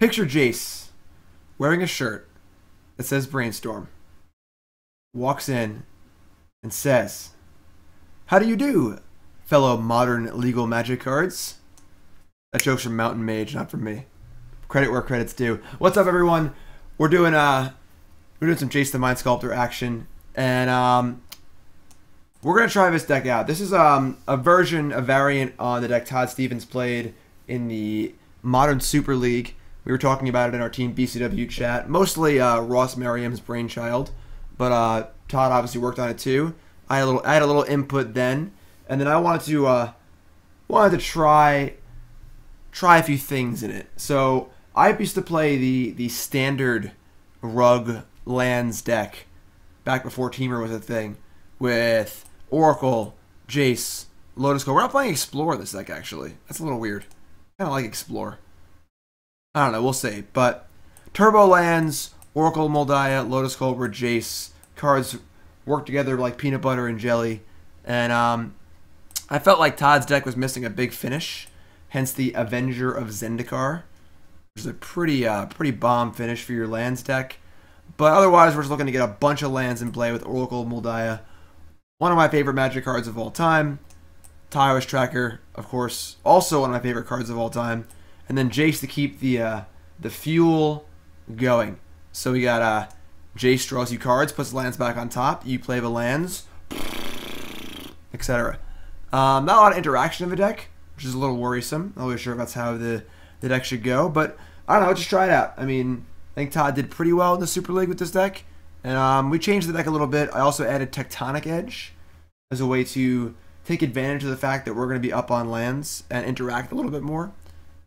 Picture Jace wearing a shirt that says Brainstorm, walks in and says, "How do you do, fellow modern legal magic cards?" That joke's from Mountain Mage, not from me. Credit where credit's due. What's up, everyone? We're doing some Jace the Mind Sculptor action, and we're gonna try this deck out. This is a variant on the deck Todd Stevens played in the Modern Super League. We were talking about it in our Team BCW chat. Mostly Ross Merriam's brainchild, but Todd obviously worked on it too. I had a little input then, and then I wanted to try a few things in it. So I used to play the standard Rug Lands deck back before Teamer was a thing, with Oracle, Jace, Lotus Cobra. We're not playing Explore this deck, actually. That's a little weird. I don't like Explore. I don't know, we'll see. But Turbolands, Oracle of Mul Daya, Lotus Cobra, Jace, cards work together like peanut butter and jelly. And I felt like Todd's deck was missing a big finish, hence the Avenger of Zendikar, which is a pretty bomb finish for your lands deck. But otherwise, we're just looking to get a bunch of lands in play with Oracle of Mul Daya. One of my favorite Magic cards of all time. Tireless Tracker, of course, also one of my favorite cards of all time. And then Jace to keep the fuel going. So we got Jace draws you cards, puts lands back on top. You play the lands, etc. Not a lot of interaction in the deck, which is a little worrisome. Not really sure if that's how the deck should go, but I don't know. Just try it out. I mean, I think Todd did pretty well in the Super League with this deck, and we changed the deck a little bit. I also added Tectonic Edge as a way to take advantage of the fact that we're going to be up on lands and interact a little bit more.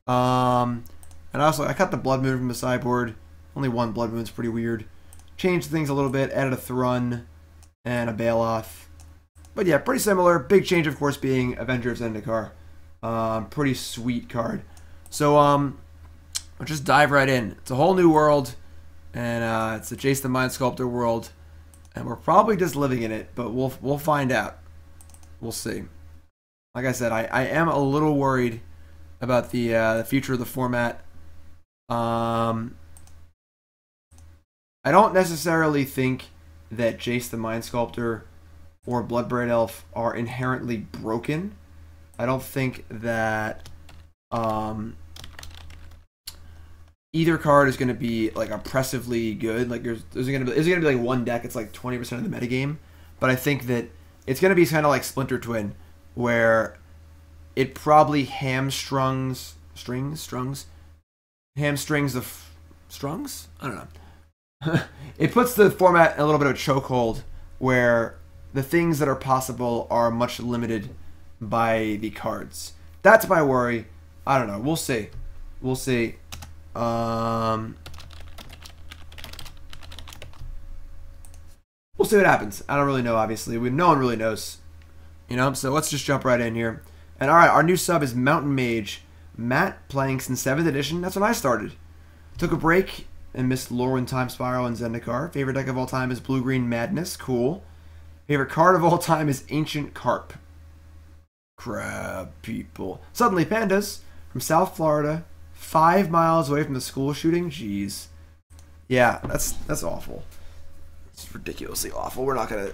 And also, I cut the Blood Moon from the sideboard. Only one Blood Moon's pretty weird. Changed things a little bit. Added a Thrun and a Baloth. But yeah, pretty similar. Big change, of course, being Avenger of Zendikar. Pretty sweet card. So, we'll just dive right in. It's a whole new world, and it's the Jace the Mind Sculptor world, and we're probably just living in it, but we'll find out. We'll see. Like I said, I am a little worried about the future of the format. I don't necessarily think that Jace the Mind Sculptor or Bloodbraid Elf are inherently broken. I don't think that either card is going to be like oppressively good. Like there's going to be like one deck. It's like 20% of the metagame, but I think that it's going to be kind of like Splinter Twin, where it probably hamstrings the strungs. I don't know. It puts the format in a little bit of a chokehold, where the things that are possible are much limited by the cards. That's my worry. I don't know. We'll see. We'll see. We'll see what happens. I don't really know, obviously. No one really knows. You know, so let's just jump right in here. And alright, our new sub is Mountain Mage. Matt, playing since 7th edition. That's when I started. Took a break and missed Lorwyn Time Spiral and Zendikar. Favorite deck of all time is Blue-Green Madness. Cool. Favorite card of all time is Ancient Carp. Crab people. Suddenly Pandas from South Florida. 5 miles away from the school shooting. Jeez. Yeah, that's awful. It's ridiculously awful. We're not gonna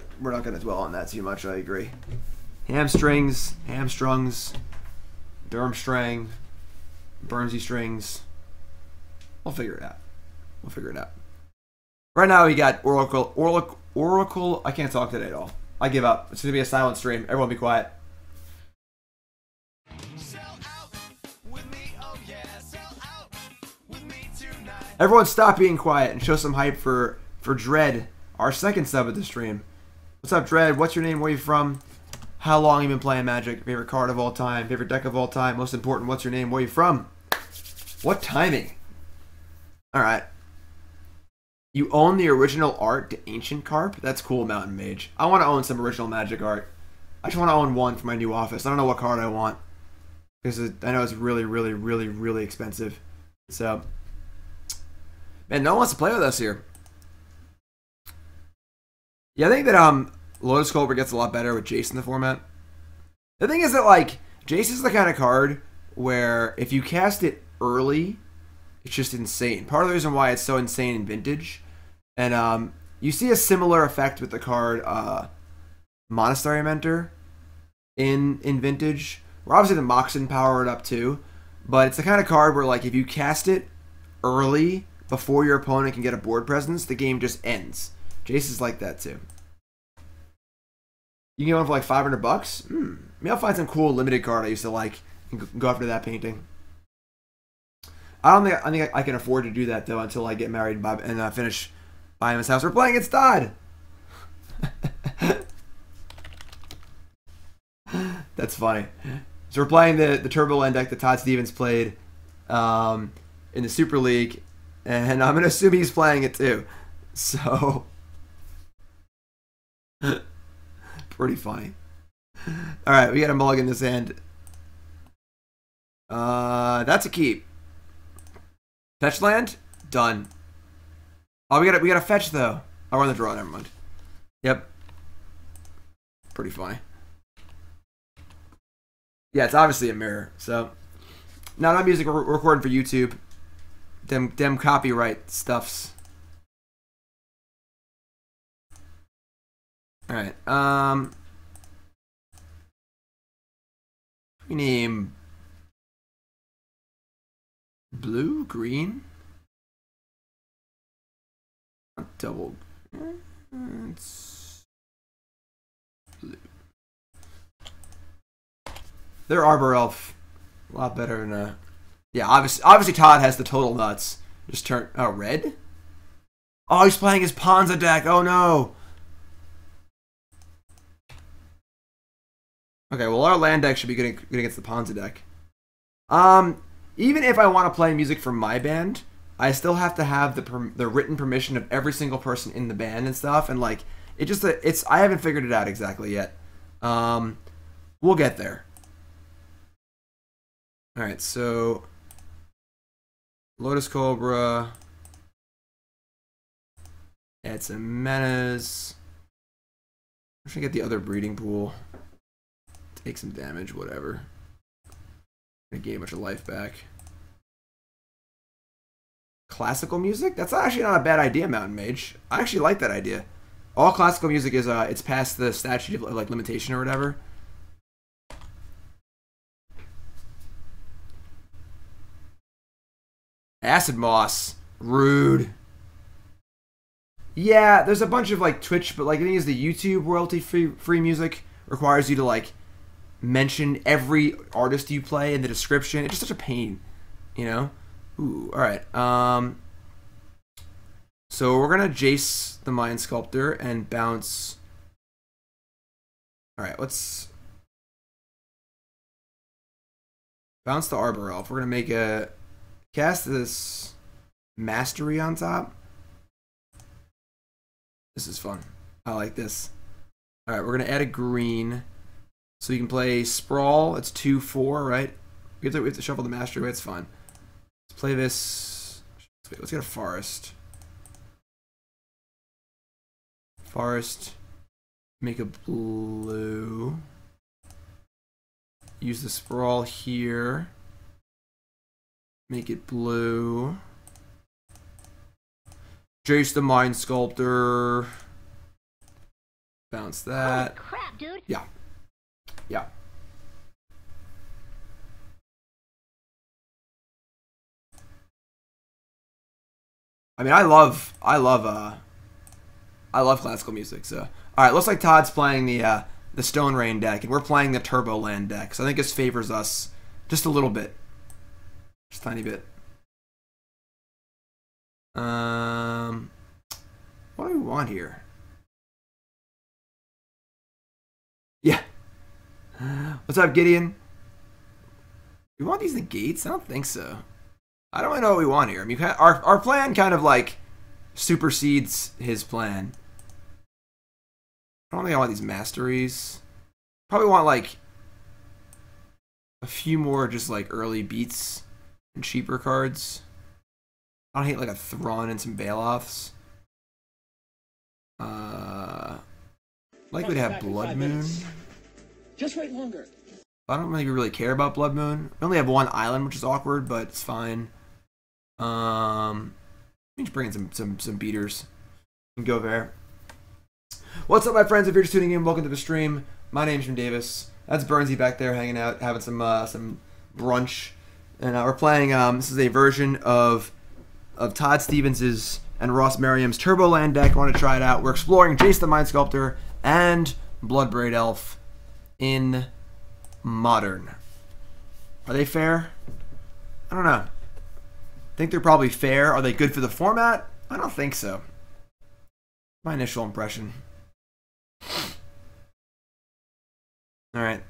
dwell on that too much. I agree. Hamstrings, hamstrungs, Durmstrang, Burnsy strings. We'll figure it out. We'll figure it out. Right now we got Oracle. I can't talk today at all. I give up. It's gonna be a silent stream. Everyone be quiet. Everyone stop being quiet and show some hype for Dread, our second sub of the stream. What's up, Dread? What's your name? Where are you from? How long have you been playing Magic? Favorite card of all time? Favorite deck of all time? Most important, what's your name? Where are you from? What timing? Alright. You own the original art to Ancient Carp? That's cool, Mountain Mage. I want to own some original Magic art. I just want to own one for my new office. I don't know what card I want, because I know it's really, really, really, really expensive. So, man, no one wants to play with us here. Yeah, I think that Lotus Cobra gets a lot better with Jace in the format. The thing is that, like, Jace is the kind of card where if you cast it early, It's just insane. Part of the reason why it's so insane in Vintage, and you see a similar effect with the card Monastery Mentor in Vintage. Where obviously the Moxen power it up too, but it's the kind of card where like if you cast it early before your opponent can get a board presence, the game just ends. Jace is like that too. You can get one for like $500. Maybe I'll find some cool limited card I used to like and go after that painting. I think I can afford to do that though until I get married and finish buying his house. We're playing against Todd. That's funny. So we're playing the Turboland deck that Todd Stevens played in the Super League, and I'm gonna assume he's playing it too. So pretty funny. All right, we got a mulligan this hand. That's a keep. Fetch land? Done. Oh, we got a fetch though. Oh, we're on the draw. Never mind. Yep. Pretty funny. Yeah, it's obviously a mirror. So, no, not music. We're recording for YouTube. Dem copyright stuffs. All right. We name blue, green. Double. It's blue. Their Arbor Elf, a lot better than yeah. Obviously Todd has the total nuts. Just turn red. Oh, he's playing his Ponza deck. Oh no. Okay, well our land deck should be good against the Ponza deck. Even if I want to play music from my band, I still have to have the written permission of every single person in the band and stuff. And like I haven't figured it out exactly yet. We'll get there. All right, so Lotus Cobra, add some menas. I'm gonna get the other breeding pool. Take some damage, whatever. Gonna gain a bunch of life back. Classical music? That's actually not a bad idea, Mountain Mage. I actually like that idea. All classical music is it's past the statute of like limitation or whatever. Acid Moss. Rude. Yeah, there's a bunch of like Twitch, but like the thing is the YouTube royalty free music requires you to like mention every artist you play in the description. It's just such a pain, you know? Ooh, alright. So we're gonna Jace the Mind Sculptor and bounce. Alright, let's bounce the Arbor Elf. We're gonna make a cast this Mastery on top. This is fun. I like this. Alright, we're going to add a green. So you can play Sprawl. It's 2/4, right? We have to shuffle the Mastery away. It's fine. Let's play this. Let's get a Forest. Forest. Make a blue. Use the Sprawl here. Make it blue. Jace the Mind Sculptor. Bounce that. Holy crap, dude. Yeah. Yeah. I mean, I love classical music. So, all right, looks like Todd's playing the Stone Rain deck, and we're playing the Turboland deck. So I think this favors us just a little bit. Just a tiny bit. What do we want here? Yeah. What's up, Gideon? We want these negates? I don't think so. I don't really know what we want here. I mean, our plan kind of like supersedes his plan. I don't think I want these masteries. Probably want like a few more just like early beats and cheaper cards. I don't hate like a Thrun and some Baloths. Likely to have Blood Moon. Just wait longer. I don't really care about Blood Moon. We only have one island, which is awkward, but it's fine. Let me just bring in some beaters and go there. What's up, my friends? If you're just tuning in, welcome to the stream. My name's Jim Davis. That's Burnsy back there hanging out, having some brunch. And we're playing, this is a version of Todd Stevens's and Ross Merriam's Turboland deck. I want to try it out. We're exploring Jace the Mind Sculptor and Bloodbraid Elf in Modern. Are they fair? I don't know. I think they're probably fair. Are they good for the format? I don't think so. My initial impression. Alright.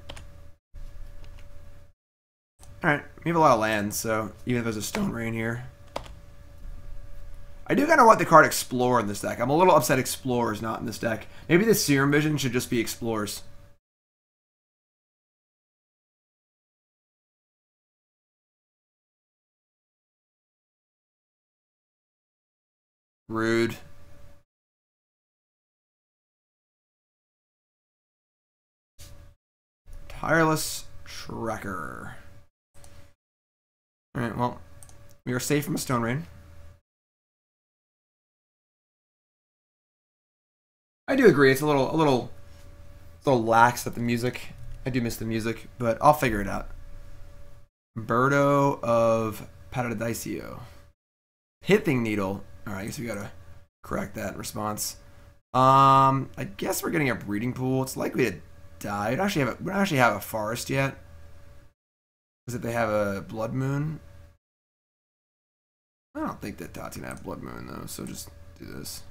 Alright, we have a lot of lands, so even if there's a Stone Rain here. I do kind of want the card Explorer in this deck. I'm a little upset Explorer's not in this deck. Maybe the Serum Vision should just be Explorers. Rude. Tireless Tracker. Alright, well, we are safe from a Stone Rain. I do agree, it's a little lax with the music. I do miss the music, but I'll figure it out. Birdo of Paradiso. Pithing Needle. Alright, I guess we gotta correct that in response. I guess we're getting a breeding pool. It's likely to die. We don't actually have a forest yet. Because if they have a Blood Moon. I don't think that Todd's gonna have Blood Moon though, so just do this.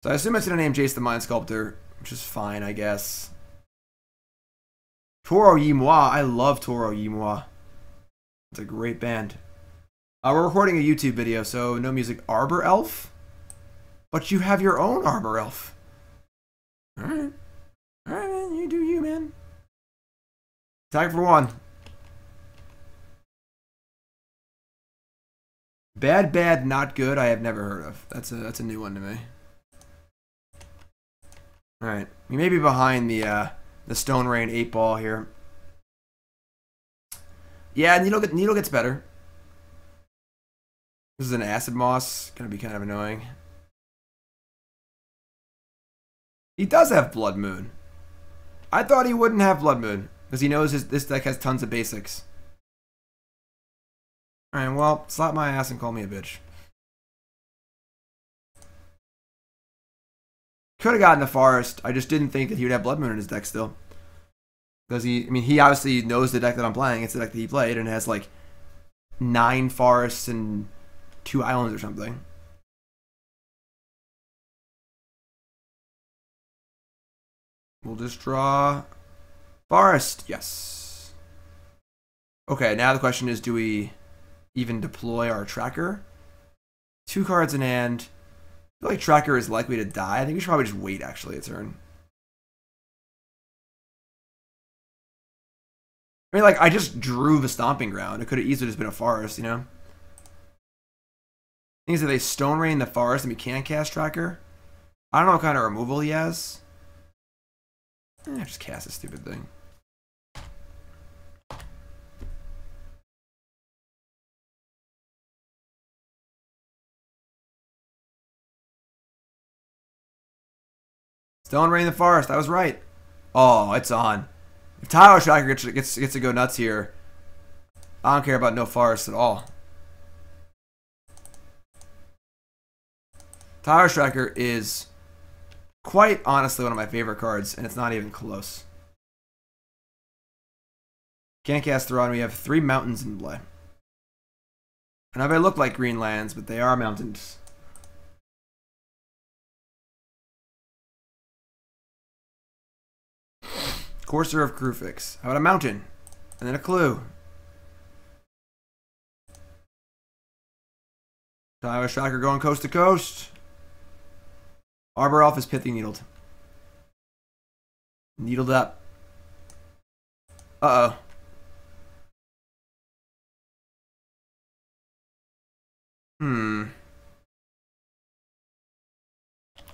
So I assume it's gonna name Jace the Mind Sculptor, which is fine, I guess. Toro Yimwa. I love Toro Yimwa. It's a great band. We're recording a YouTube video, so no music. Arbor Elf? But you have your own Arbor Elf. Alright. Alright, man. You do you, man. Tag for one. Bad, not good. I have never heard of. That's a new one to me. Alright. We may be behind the Stone Rain 8-ball here. Yeah, Needle gets better. This is an Acid Moss. Gonna be kind of annoying. He does have Blood Moon. I thought he wouldn't have Blood Moon. Because he knows this deck has tons of basics. Alright, well, slap my ass and call me a bitch. Could have gotten the Forest. I just didn't think that he would have Blood Moon in his deck still. Because he obviously knows the deck that I'm playing. It's the deck that he played and has like 9 forests and 2 islands or something. We'll just draw forest. Yes. Okay, now the question is, do we even deploy our tracker? 2 cards in hand. I feel like tracker is likely to die. I think we should probably just wait actually a turn. I mean, like, I just drew the Stomping Ground. It could have easily just been a forest, you know? Things that they Stone Rain the forest and we can't cast tracker. I don't know what kind of removal he has. Just cast a stupid thing. Stone Rain the forest. I was right. Oh, it's on. If Tireless Tracker gets to go nuts here, I don't care about no forest at all. Tireless Tracker is quite honestly one of my favorite cards, and it's not even close. Can't cast Thrun. We have 3 mountains in play. I know they look like green lands, but they are mountains. Courser of Kruphix. How about a mountain? And then a clue. Tireless Tracker going coast to coast. Arbor Elf is Pithing Needled. Needled up. Uh-oh.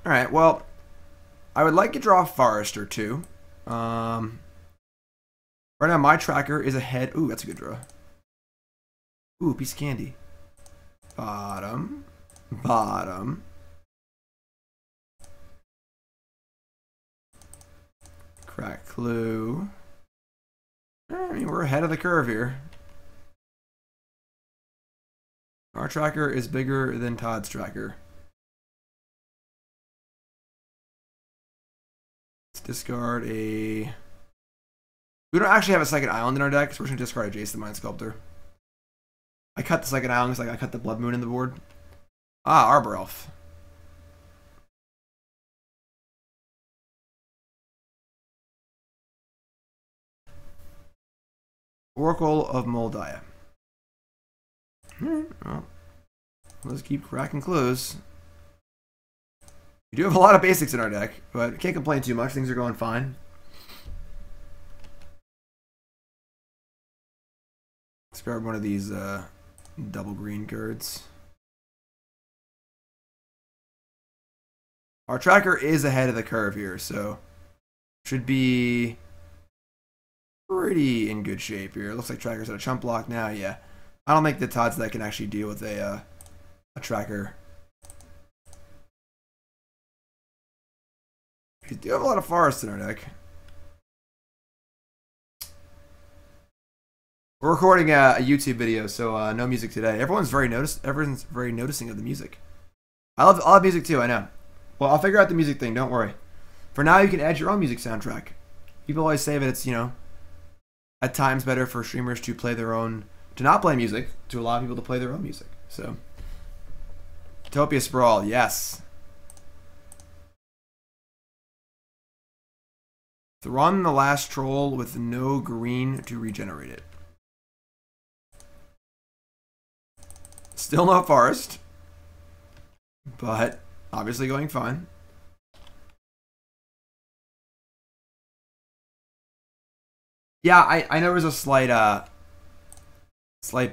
Alright, well, I would like to draw a forest or 2. Right now, my tracker is ahead. Ooh, that's a good draw. Ooh, piece of candy. Bottom. Bottom. Crack clue. I mean, we're ahead of the curve here. Our tracker is bigger than Todd's tracker. Let's discard a... We don't actually have a second island in our deck, so we're going to discard a Jace the Mind Sculptor. I cut the second island because I cut the Blood Moon in the board. Ah, Arbor Elf. Oracle of Mul Daya. Well, let's keep cracking clues. We do have a lot of basics in our deck, but can't complain too much. Things are going fine. Let's grab one of these double green cards. Our tracker is ahead of the curve here, so should be pretty in good shape here. It looks like tracker's at a chump block now. Yeah, I don't think the Todd's deck can actually deal with a tracker. We do have a lot of forests in our deck. We're recording a YouTube video, so no music today. Everyone's very noticing of the music. I love music too. I know. Well, I'll figure out the music thing. Don't worry. For now, you can add your own music soundtrack. People always say that it's, you know, at times better for streamers to play their own, to not play music, to allow people to play their own music. So, Utopia Sprawl, yes. Thrun the last troll with no green to regenerate it. Still no forest, but obviously going fine. Yeah, I know there's a slight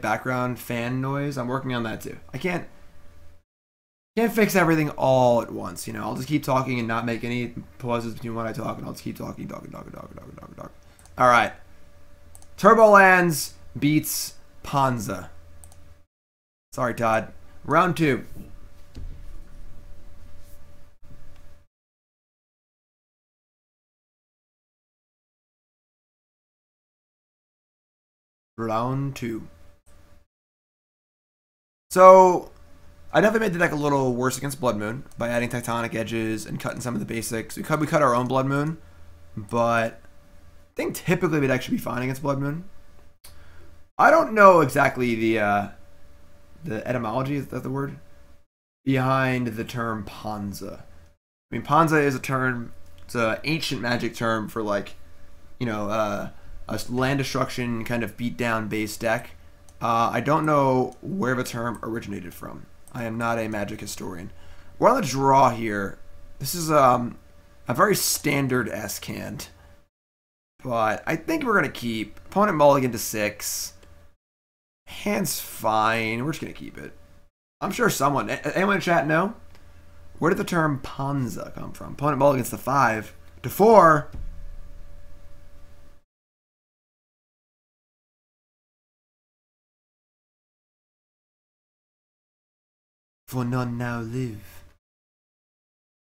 background fan noise. I'm working on that too. I can't fix everything all at once, you know. I'll just keep talking and not make any pauses between when I talk, and I'll just keep talking. All right. Turbolands beats Panza. Sorry, Todd. Round 2. Round 2. So, I definitely made the deck a little worse against Blood Moon by adding Tectonic Edges and cutting some of the basics. We cut our own Blood Moon, but I think typically we'd actually be fine against Blood Moon. I don't know exactly the etymology, is that the word? Behind the term Panza. I mean, Panza is a term, it's an ancient magic term for, like, you know, a land destruction kind of beat down base deck. I don't know where the term originated from. I am not a magic historian. We're on the draw here. This is a very standard-esque hand. But I think we're going to keep. Opponent mulligan to 6. Hand's fine. We're just going to keep it. I'm sure someone... Anyone in chat know? Where did the term Panza come from? Opponent mulligans to 5. To 4. For none now live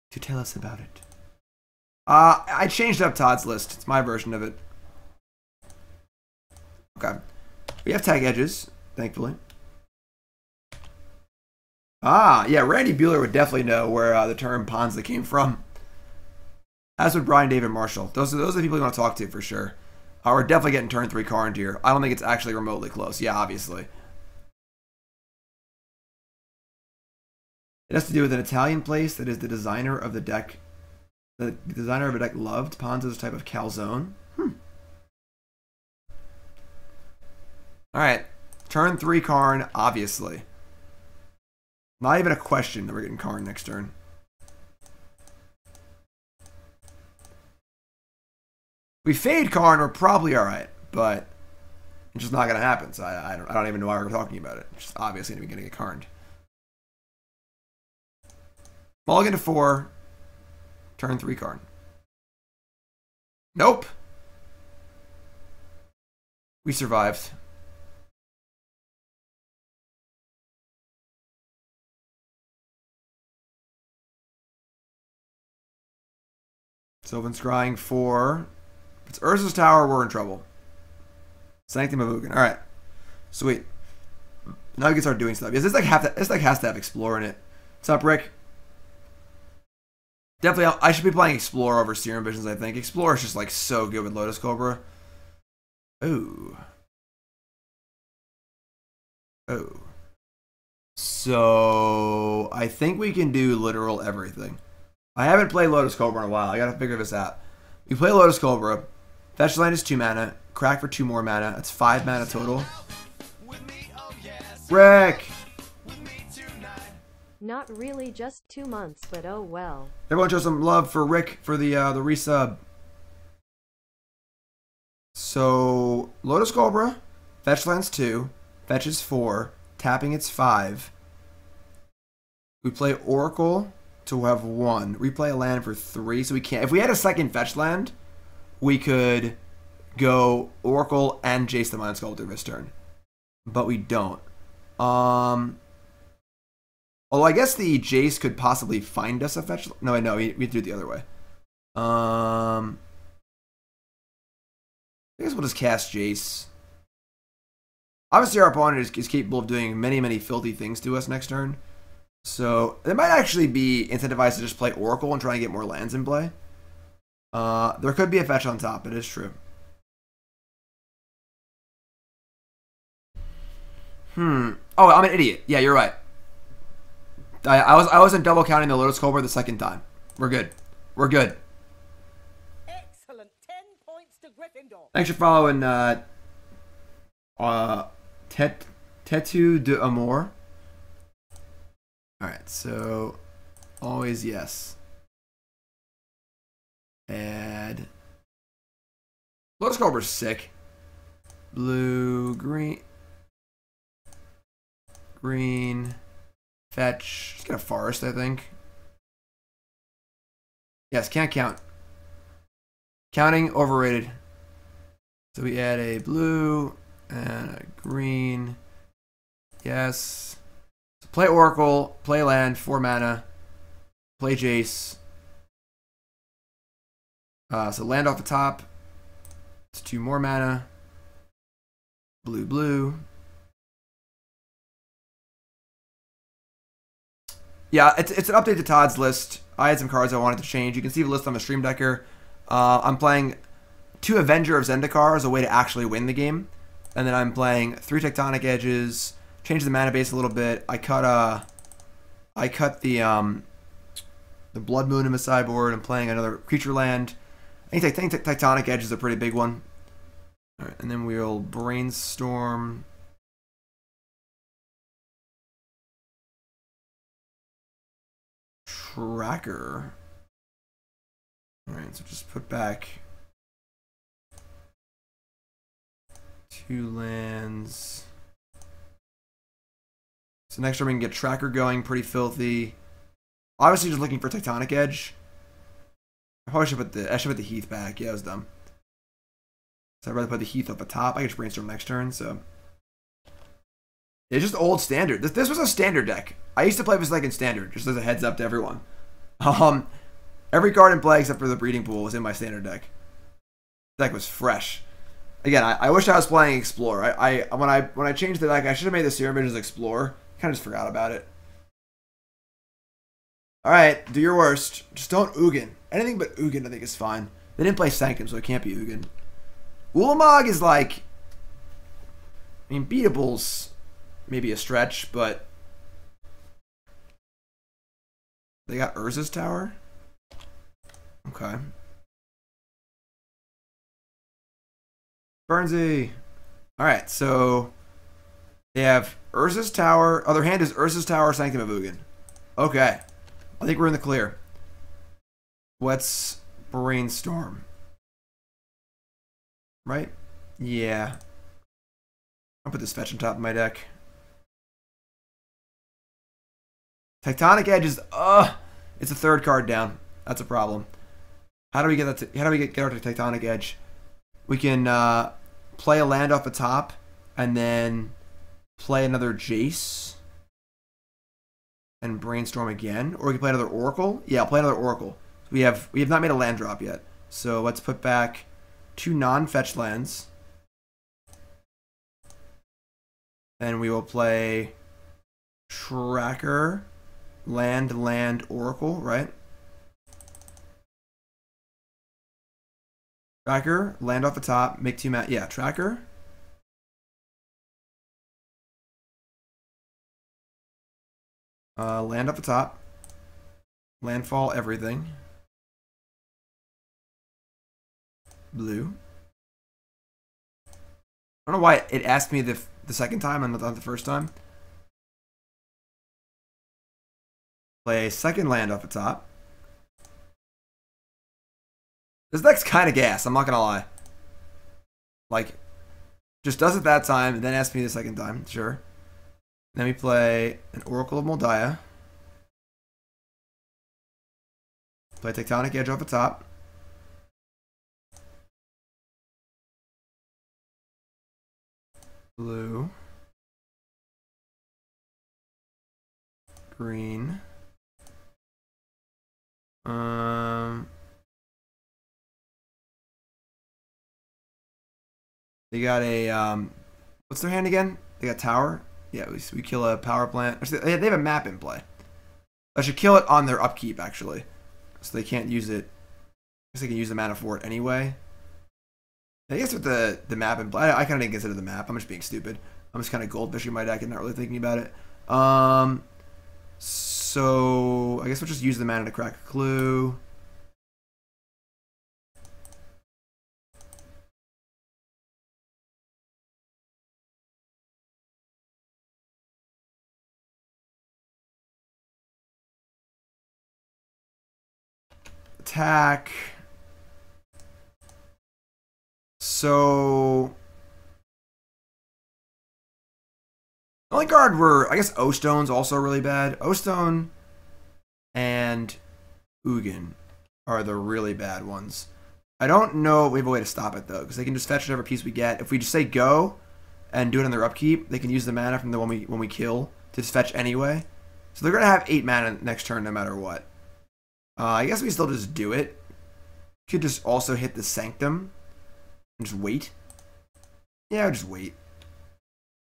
to tell us about it. I changed up Todd's list. It's my version of it. Okay. We have tag edges, thankfully. Ah, yeah, Randy Bueller would definitely know where the term Panza came from. As would Brian David Marshall. Those are the people you want to talk to for sure. We're definitely getting turn 3 Karn here. I don't think it's actually remotely close. Yeah, obviously. It has to do with an Italian place that is the designer of the deck. The designer of a deck loved Panza's type of calzone. Alright. Turn 3 Karn, obviously. Not even a question that we're getting Karn next turn. We fade Karn, we're probably alright, but it's just not going to happen, so I don't even know why we're talking about it. It's just obviously going to get Karned. Mulligan to 4. Turn 3 Karn. Nope. We survived. Sylvan Scrying 4. If it's Urza's Tower, we're in trouble. Sanctum of Ugin. Alright. Sweet. Now we can start doing stuff. Yes, this has to have Explore in it. What's up, Rick? Definitely, I should be playing Explore over Serum Visions, I think. Explore is just like so good with Lotus Cobra. Ooh. Oh. So, I think we can do literal everything. I haven't played Lotus Cobra in a while. I gotta figure this out. We play Lotus Cobra. Fetch land is 2 mana. Crack for 2 more mana. That's 5 mana total. Rick! Not really, just 2 months, but oh well. Everyone show some love for Rick for the resub. So, Lotus Cobra. Fetch lands 2. Fetches 4. Tapping it's 5. We play Oracle to have 1. We play a land for 3, so we can't. If we had a second fetch land, we could go Oracle and Jace the Mind Sculptor this turn. But we don't. Although I guess the Jace could possibly find us a fetch. No, we do it the other way. I guess we'll just cast Jace. Obviously, our opponent is capable of doing many, many filthy things to us next turn. So, they might actually be incentivized to just play Oracle and try and get more lands in play. There could be a fetch on top, it is true. Oh, I'm an idiot. Yeah, you're right. I wasn't double counting the Lotus Cobra the second time. We're good. We're good. Excellent. 10 points to Gryffindor. Thanks for following Tetu de Amour. Alright, so always yes. Add Lotus Cobra's sick. Blue, green. Green. Fetch. Just get a forest, I think. Yes, can't count. Counting overrated. So we add a blue and a green. Yes. So play Oracle, play land, 4 mana. Play Jace. So land off the top. It's 2 more mana. Blue, blue. Yeah, it's an update to Todd's list. I had some cards I wanted to change. You can see the list on the Stream Decker. I'm playing 2 Avenger of Zendikar as a way to actually win the game. And then I'm playing 3 Tectonic Edges, change the mana base a little bit. I cut the Blood Moon in the sideboard. I'm playing another creature land. I think Tectonic Edge is a pretty big one. Alright, and then we'll brainstorm. Tracker. Alright, so just put back 2 lands. So next turn we can get Tracker going, pretty filthy. Obviously just looking for Tectonic Edge. I probably should put the Heath back. Yeah, that was dumb. So I'd rather put the Heath up the top. I can just brainstorm next turn, so. It's just old standard. This was a standard deck. I used to play this like in standard, just as a heads up to everyone. Every card in play except for the Breeding Pool was in my standard deck. The deck was fresh. Again, I wish I was playing Explore. When I changed the deck, I should have made the Serum Visions Explore. Kind of just forgot about it. Alright, do your worst. Just don't Ugin. Anything but Ugin I think is fine. They didn't play Sanctum, so it can't be Ugin. Ulamog is like... I mean, beatable's maybe a stretch, but... They got Urza's Tower? Okay. Burnsy! Alright, so... They have Urza's Tower. Other hand is Urza's Tower, Sanctum of Ugin. Okay. I think we're in the clear. Let's brainstorm. Right? Yeah. I'll put this fetch on top of my deck. Tectonic Edge is it's a 3rd card down. That's a problem. How do we get that? How do we get our Tectonic Edge? We can play a land off the top and then play another Jace and brainstorm again, or we can play another Oracle. Yeah, I'll play another Oracle. We have not made a land drop yet. So let's put back 2 non-fetch lands. Then we will play Tracker, land, Oracle, right? Tracker, land off the top, make 2 mana. Yeah, Tracker. Land off the top. Landfall, everything. Blue. I don't know why it asked me the second time and not the first time. Play second land off the top. This deck's kind of gas, I'm not gonna lie. Like, just does it that time, and then asks me the second time, sure. Then we play an Oracle of Mul Daya. Play Tectonic Edge off the top. Blue. Green. They got a what's their hand again? They got tower. Yeah, we kill a power plant. They have a map in play. I should kill it on their upkeep actually, so they can't use it. I guess they can use the mana for it anyway. I guess with the map in play, I kind of didn't consider the map. I'm just being stupid. I'm just kind of goldfishing my deck and not really thinking about it. So I guess we'll just use the mana to crack a clue. Attack. So the only card were, I guess, O-Stone's also really bad. O-Stone and Ugin are the really bad ones. I don't know if we have a way to stop it though, because they can just fetch whatever piece we get. If we just say go and do it on their upkeep, they can use the mana from the one we kill to just fetch anyway. So they're gonna have 8 mana next turn no matter what. I guess we still just do it. Could just also hit the Sanctum and just wait. Yeah, I'll just wait.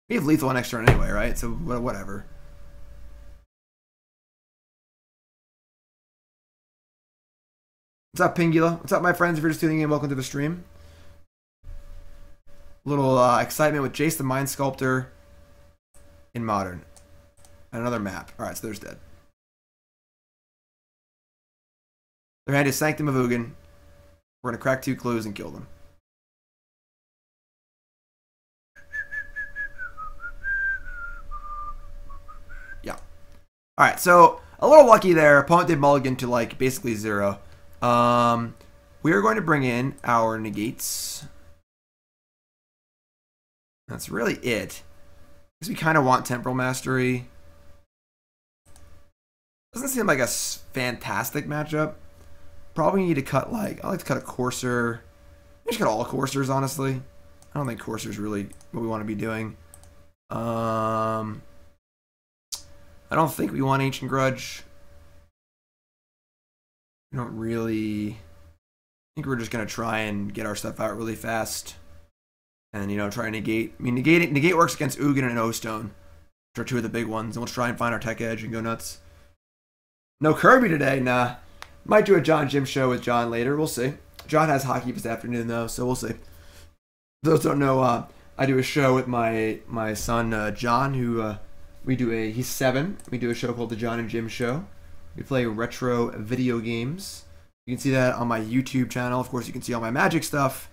We have lethal next turn anyway, right? So whatever. What's up, Pingula? What's up, my friends? If you're just tuning in, welcome to the stream. A little excitement with Jace the Mind Sculptor in Modern. And another map. Alright, so there's dead. Their hand is Sanctum of Ugin. We're going to crack 2 clues and kill them. Yeah. Alright, so a little lucky there. Opponent did mulligan to like basically 0. We are going to bring in our negates. That's really it. Because we kind of want Temporal Mastery. Doesn't seem like a fantastic matchup. Probably need to cut like, I like to cut a Courser. I should cut all Coursers, honestly. I don't think Courser's really what we want to be doing. I don't think we want Ancient Grudge. We don't really. I think we're just gonna try and get our stuff out really fast, and try and negate. I mean, negate works against Ugin and O-Stone, which are 2 of the big ones. And we'll try and find our tech edge and go nuts. No Kirby today, nah. Might do a John Jim show with John later. We'll see. John has hockey this afternoon though, so we'll see. Those don't know, I do a show with my son John, who he's 7. We do a show called the John and Jim Show. We play retro video games. You can see that on my YouTube channel. Of course, you can see all my Magic stuff.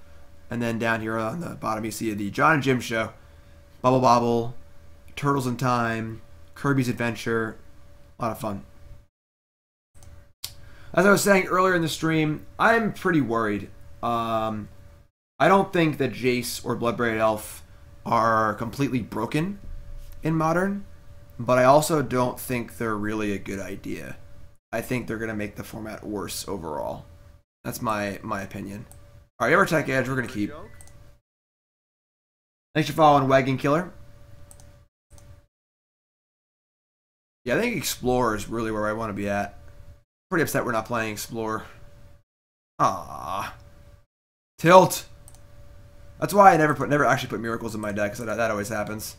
And then down here on the bottom, you see the John and Jim Show. Bubble Bobble, Turtles in Time, Kirby's Adventure. A lot of fun. As I was saying earlier in the stream, I'm pretty worried. I don't think that Jace or Bloodbraid Elf are completely broken in Modern, but I also don't think they're really a good idea. I think they're going to make the format worse overall. That's my opinion. All right, Tech Edge, we're going to keep. Thanks for following Wagon Killer. Yeah, I think Explorer is really where I want to be at. Pretty upset we're not playing Explorer. Ah, tilt. That's why I never actually put miracles in my deck, because that always happens.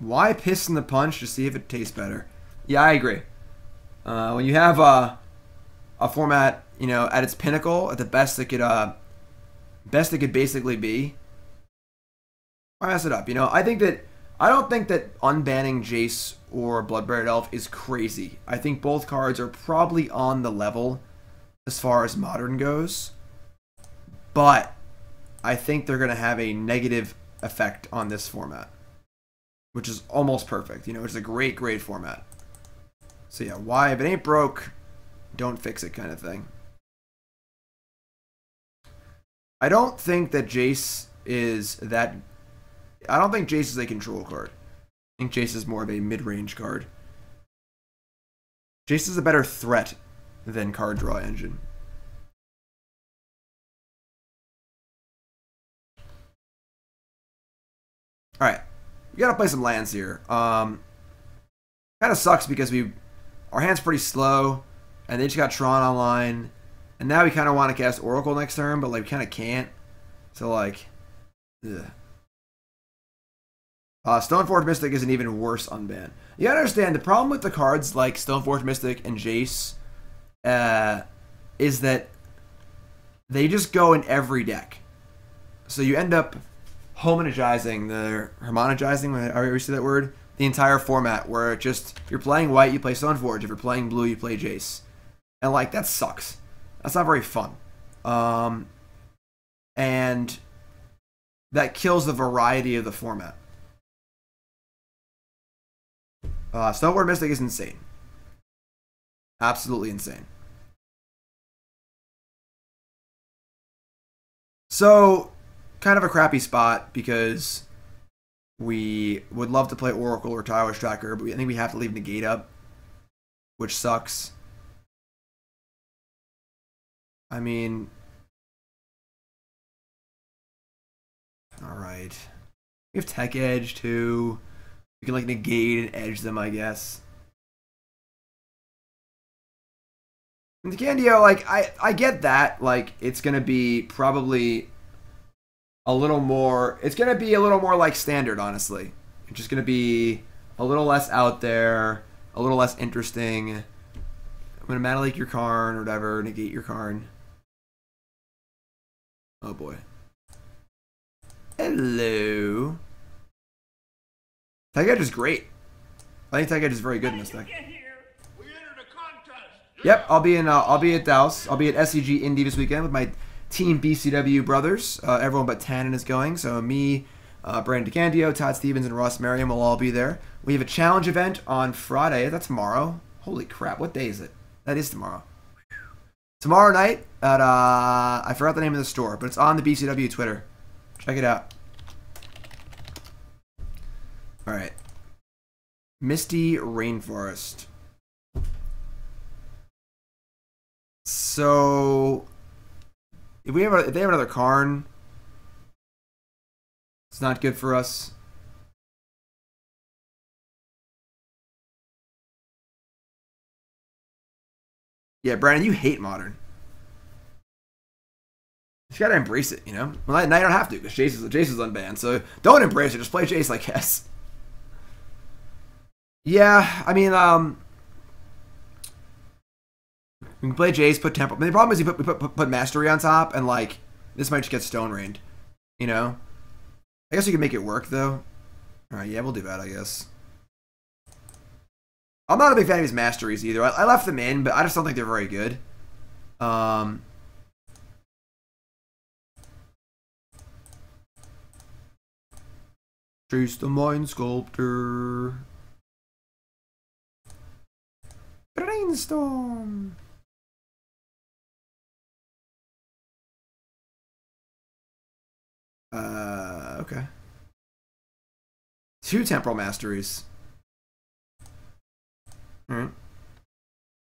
Why piss in the punch to see if it tastes better? Yeah, I agree. When you have a format, you know, at its pinnacle, at the best it could basically be, why mess it up? You know, I don't think that unbanning Jace or Bloodbraid Elf is crazy. I think both cards are probably on the level as far as Modern goes, but I think they're going to have a negative effect on this format, which is almost perfect. You know, it's a great format. So yeah, why? If it ain't broke, don't fix it kind of thing. I don't think that Jace is that... I don't think Jace is a control card. I think Jace is more of a mid-range card. Jace is a better threat than card draw engine. Alright. We gotta play some lands here. Kind of sucks because our hand's pretty slow, and they just got Tron online, and now we kind of want to cast Oracle next turn, but like we kind of can't. So like, ugh. Stoneforge Mystic is an even worse unban. You gotta understand, the problem with the cards like Stoneforge Mystic and Jace is that they just go in every deck. So you end up homogenizing, however you say that word, the entire format, where it just, if you're playing white, you play Stoneforge. If you're playing blue, you play Jace. And like, that sucks. That's not very fun. And that kills the variety of the format. Stoneforge Mystic is insane. Absolutely insane. So, kind of a crappy spot because we would love to play Oracle or Tireless Tracker, but I think we have to leave Negate up, which sucks. I mean, alright. We have Tech Edge too. We can like negate and edge them, I guess. And Candio, like, I get that. Like, it's gonna be probably a little more. It's gonna be a little more like standard, honestly. It's just gonna be a little less out there, a little less interesting. I'm gonna Mana Leak your Karn or whatever, negate your Karn. Oh boy. Hello. Tech Edge is great. I think Tech Edge is very good in this deck. Yep, I'll be at Dallas. I'll be at SCG Indy this weekend with my Team BCW brothers. Everyone but Tannen is going. So me, Brandon DeCandio, Todd Stevens, and Ross Merriam will all be there. We have a challenge event on Friday. That's tomorrow. Holy crap, what day is it? That is tomorrow. Tomorrow night at, I forgot the name of the store, but it's on the BCW Twitter. Check it out. Alright. Misty Rainforest. So, if they have another Karn, it's not good for us. Yeah, Brandon, you hate Modern. You gotta embrace it, you know? Well, now you don't have to, because Jace is unbanned, so don't embrace it, just play Jace, I guess. Yeah, I mean, we can play Jace, put Temporal. I mean, the problem is we put Mastery on top, and like, this might just get Stone Rained, you know? I guess we can make it work, though. Alright, yeah, we'll do that, I guess. I'm not a big fan of his Masteries, either. I left them in, but I just don't think they're very good. Chase the Mind Sculptor. Brainstorm. Okay. 2 Temporal Masteries. Alright.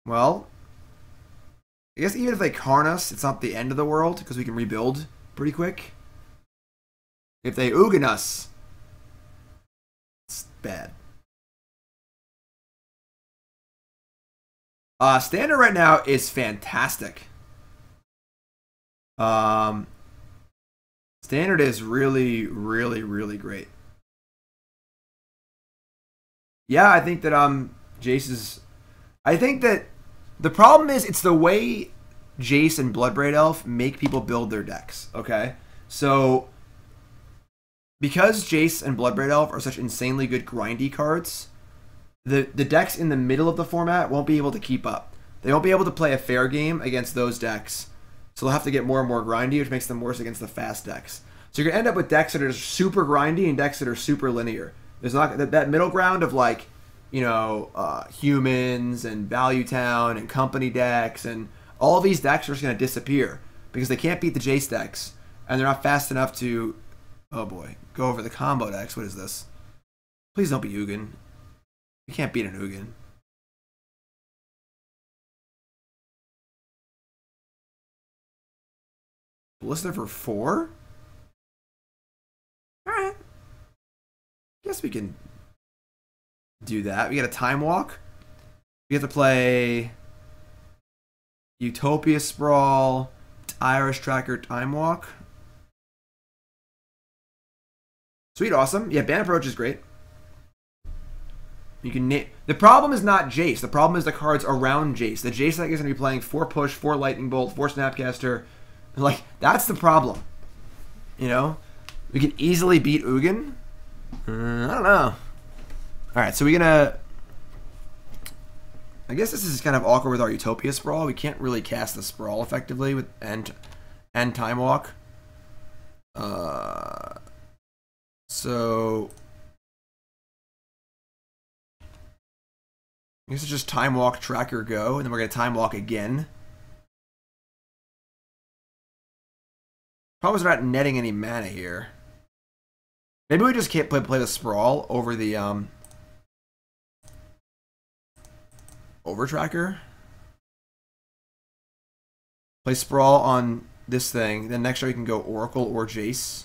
Well, I guess even if they Karn us, it's not the end of the world, because we can rebuild pretty quick. If they Ugin us, it's bad. Standard right now is fantastic. Standard is really, really, really great. Yeah, I think that Jace is. I think that the problem is it's the way Jace and Bloodbraid Elf make people build their decks. Okay, so because Jace and Bloodbraid Elf are such insanely good grindy cards, the decks in the middle of the format won't be able to keep up. They won't be able to play a fair game against those decks. So they'll have to get more and more grindy, which makes them worse against the fast decks. So you're going to end up with decks that are super grindy and decks that are super linear. There's not that middle ground of like, you know, humans and Value Town and company decks, and all of these decks are just going to disappear because they can't beat the Jace decks, and they're not fast enough to, oh boy, go over the combo decks. What is this? Please don't be Ugin. You can't beat an Ugin. Ballista for 4? Alright. Guess we can do that. We got a Time Walk. We have to play Utopia Sprawl, Tireless Tracker, Time Walk. Sweet, awesome. Yeah, Ban Approach is great. You can the problem is not Jace. The problem is the cards around Jace. The Jace deck is going to be playing 4 Push, 4 Lightning Bolt, 4 Snapcaster. Like, that's the problem. You know? We can easily beat Ugin. I don't know. Alright, so we're gonna... I guess this is kind of awkward with our Utopia Sprawl. We can't really cast the Sprawl effectively with and Time Walk. So... I guess it's just Time Walk, Tracker, go, and then we're going to Time Walk again. Problem is we're not netting any mana here. Maybe we just can't play the Sprawl over the over Tracker. Play Sprawl on this thing. Then next show you can go Oracle or Jace.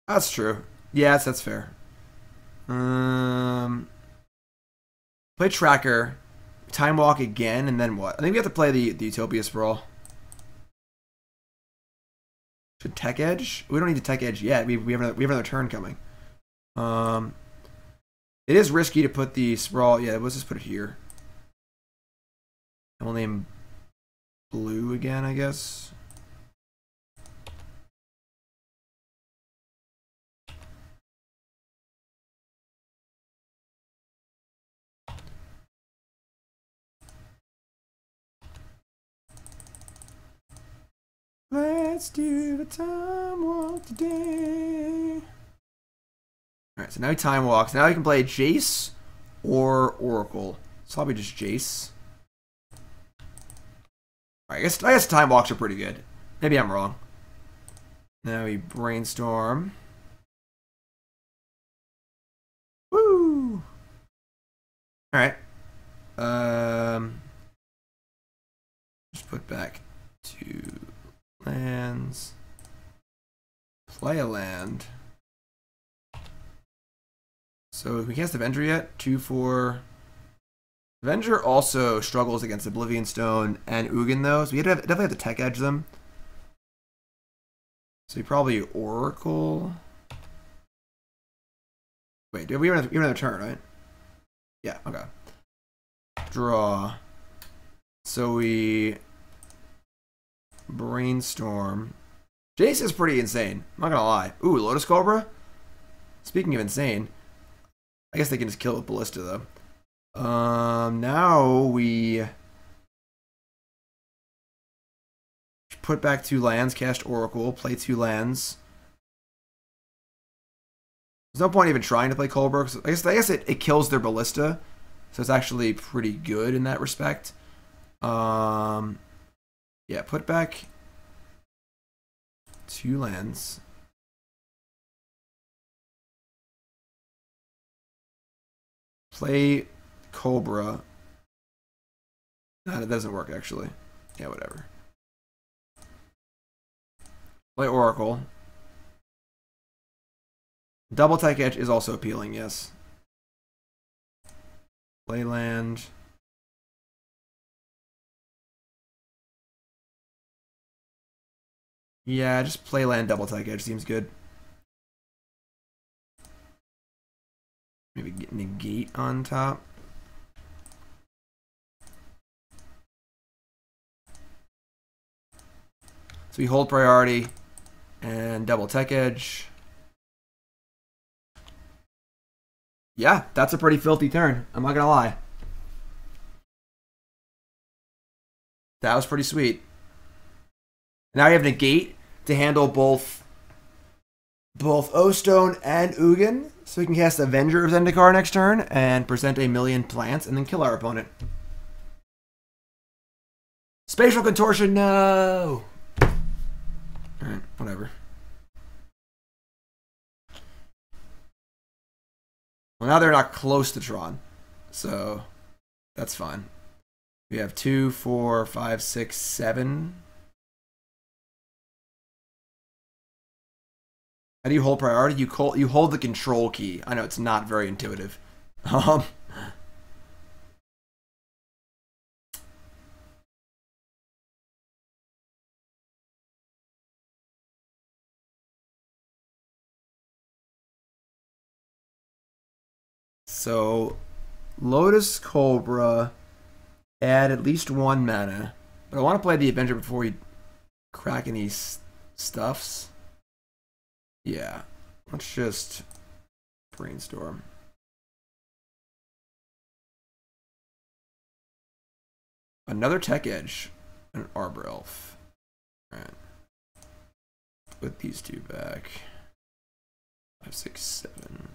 That's true. Yes, that's fair. Play Tracker, Time Walk again, and then what? I think we have to play the Utopia Sprawl. Should Tech Edge? We don't need to Tech Edge yet. We have another turn coming. It is risky to put the Sprawl. Yeah, let's just put it here. And we'll name Blue again, I guess. Let's do the Time Walk today. Alright, so now he Time Walks. Now he can play Jace or Oracle. It's probably just Jace. Alright, I guess Time Walks are pretty good. Maybe I'm wrong. Now we Brainstorm. Woo! Alright. Just put back 2 lands. Play a land. So we cast Avenger yet? 2/4. Avenger also struggles against Oblivion Stone and Ugin though, so we definitely have to Tech Edge them. So we probably Oracle. Wait, we have another turn, right? Yeah, okay. Draw. So we Brainstorm. Jace is pretty insane. I'm not gonna lie. Ooh, Lotus Cobra? Speaking of insane, I guess they can just kill it with Ballista though. Now we put back 2 lands, cast Oracle, play 2 lands. There's no point even trying to play Cobra, because I guess it kills their Ballista, so it's actually pretty good in that respect. Yeah, put back 2 lands. Play Cobra. No, that doesn't work, actually. Yeah, whatever. Play Oracle. Double Tech Edge is also appealing, yes. Play land. Yeah, just play land Double Tech Edge seems good. Maybe get Negate on top. So we hold priority and Double Tech Edge. Yeah, that's a pretty filthy turn. I'm not gonna lie. That was pretty sweet. Now you have Negate to handle both O-Stone and Ugin, so we can cast Avenger of Zendikar next turn and present a million plants and then kill our opponent. Spatial Contortion, no! Alright, whatever. Well, now they're not close to Tron, so that's fine. We have 2, 4, 5, 6, 7. How do you hold priority? You hold the control key. I know it's not very intuitive. So, Lotus Cobra, add at least 1 mana. But I want to play the Avenger before we crack any stuffs. Yeah, let's just brainstorm. Another Tech Edge, and an Arbor Elf. Alright. Put these two back. 5, 6, 7.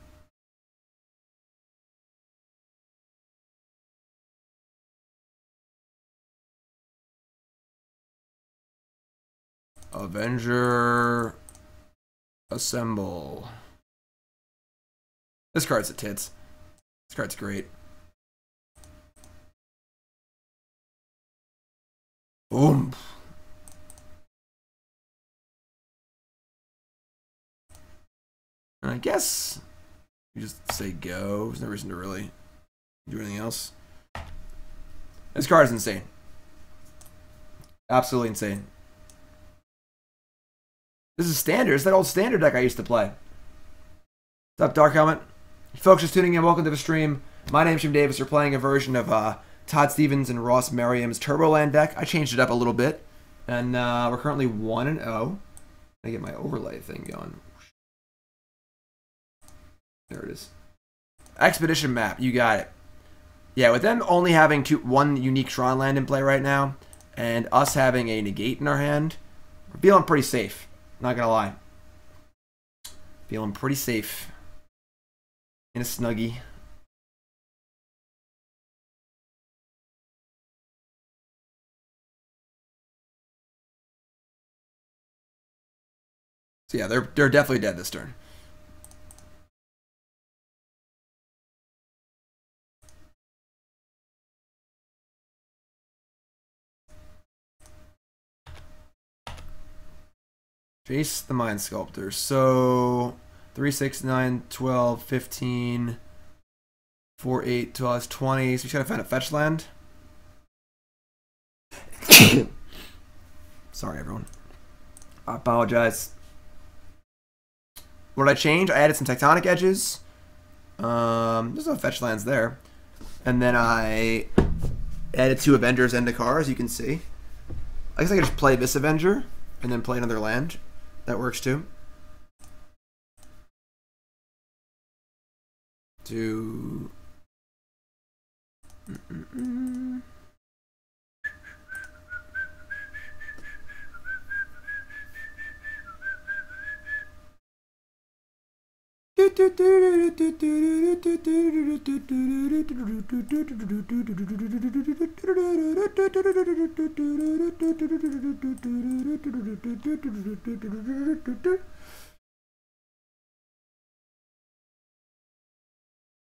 Avenger. Assemble. This card's a tits. This card's great. Boom. And I guess you just say go. There's no reason to really do anything else. This card is insane. Absolutely insane. This is standard. It's that old standard deck I used to play. What's up, Dark Helmet? Folks just tuning in, welcome to the stream. My name's Jim Davis. We're playing a version of Todd Stevens and Ross Merriam's Turboland deck. I changed it up a little bit. And we're currently 1-0. I get my overlay thing going. There it is. Expedition map. You got it. Yeah, with them only having one unique Tron land in play right now, and us having a Negate in our hand, we're feeling pretty safe. Not gonna lie. Feeling pretty safe. In a snuggie. So yeah, they're definitely dead this turn. Jace the Mind Sculptor. So 3, 6, 9, 12, 15, 4, 8, 12, 20. So we gotta find a fetch land. Sorry, everyone. I apologize. What did I change? I added some Tectonic Edges. There's no fetch lands there. And then I added 2 Avenger of Zendikar, as you can see. I guess I could just play this Avenger and then play another land. That works too.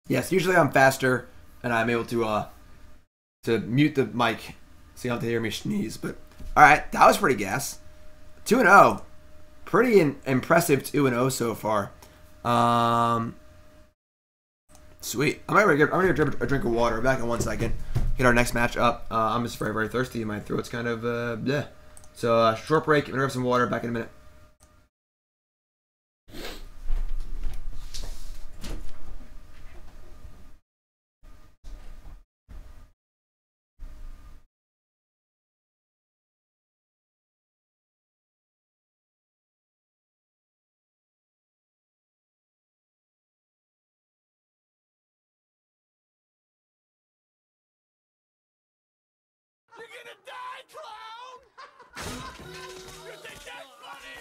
Yes, usually I'm faster and I'm able to mute the mic So you don't have to hear me sneeze. But alright, that was pretty gas. 2-0. Pretty impressive 2-0 so far. Sweet. I'm gonna grab a drink of water. Back in 1 second. Get our next match up. I'm just very, very thirsty. My throat's kind of, yeah. So, short break. I'm gonna grab some water. Back in a minute. You're gonna die, clown! You think that's funny?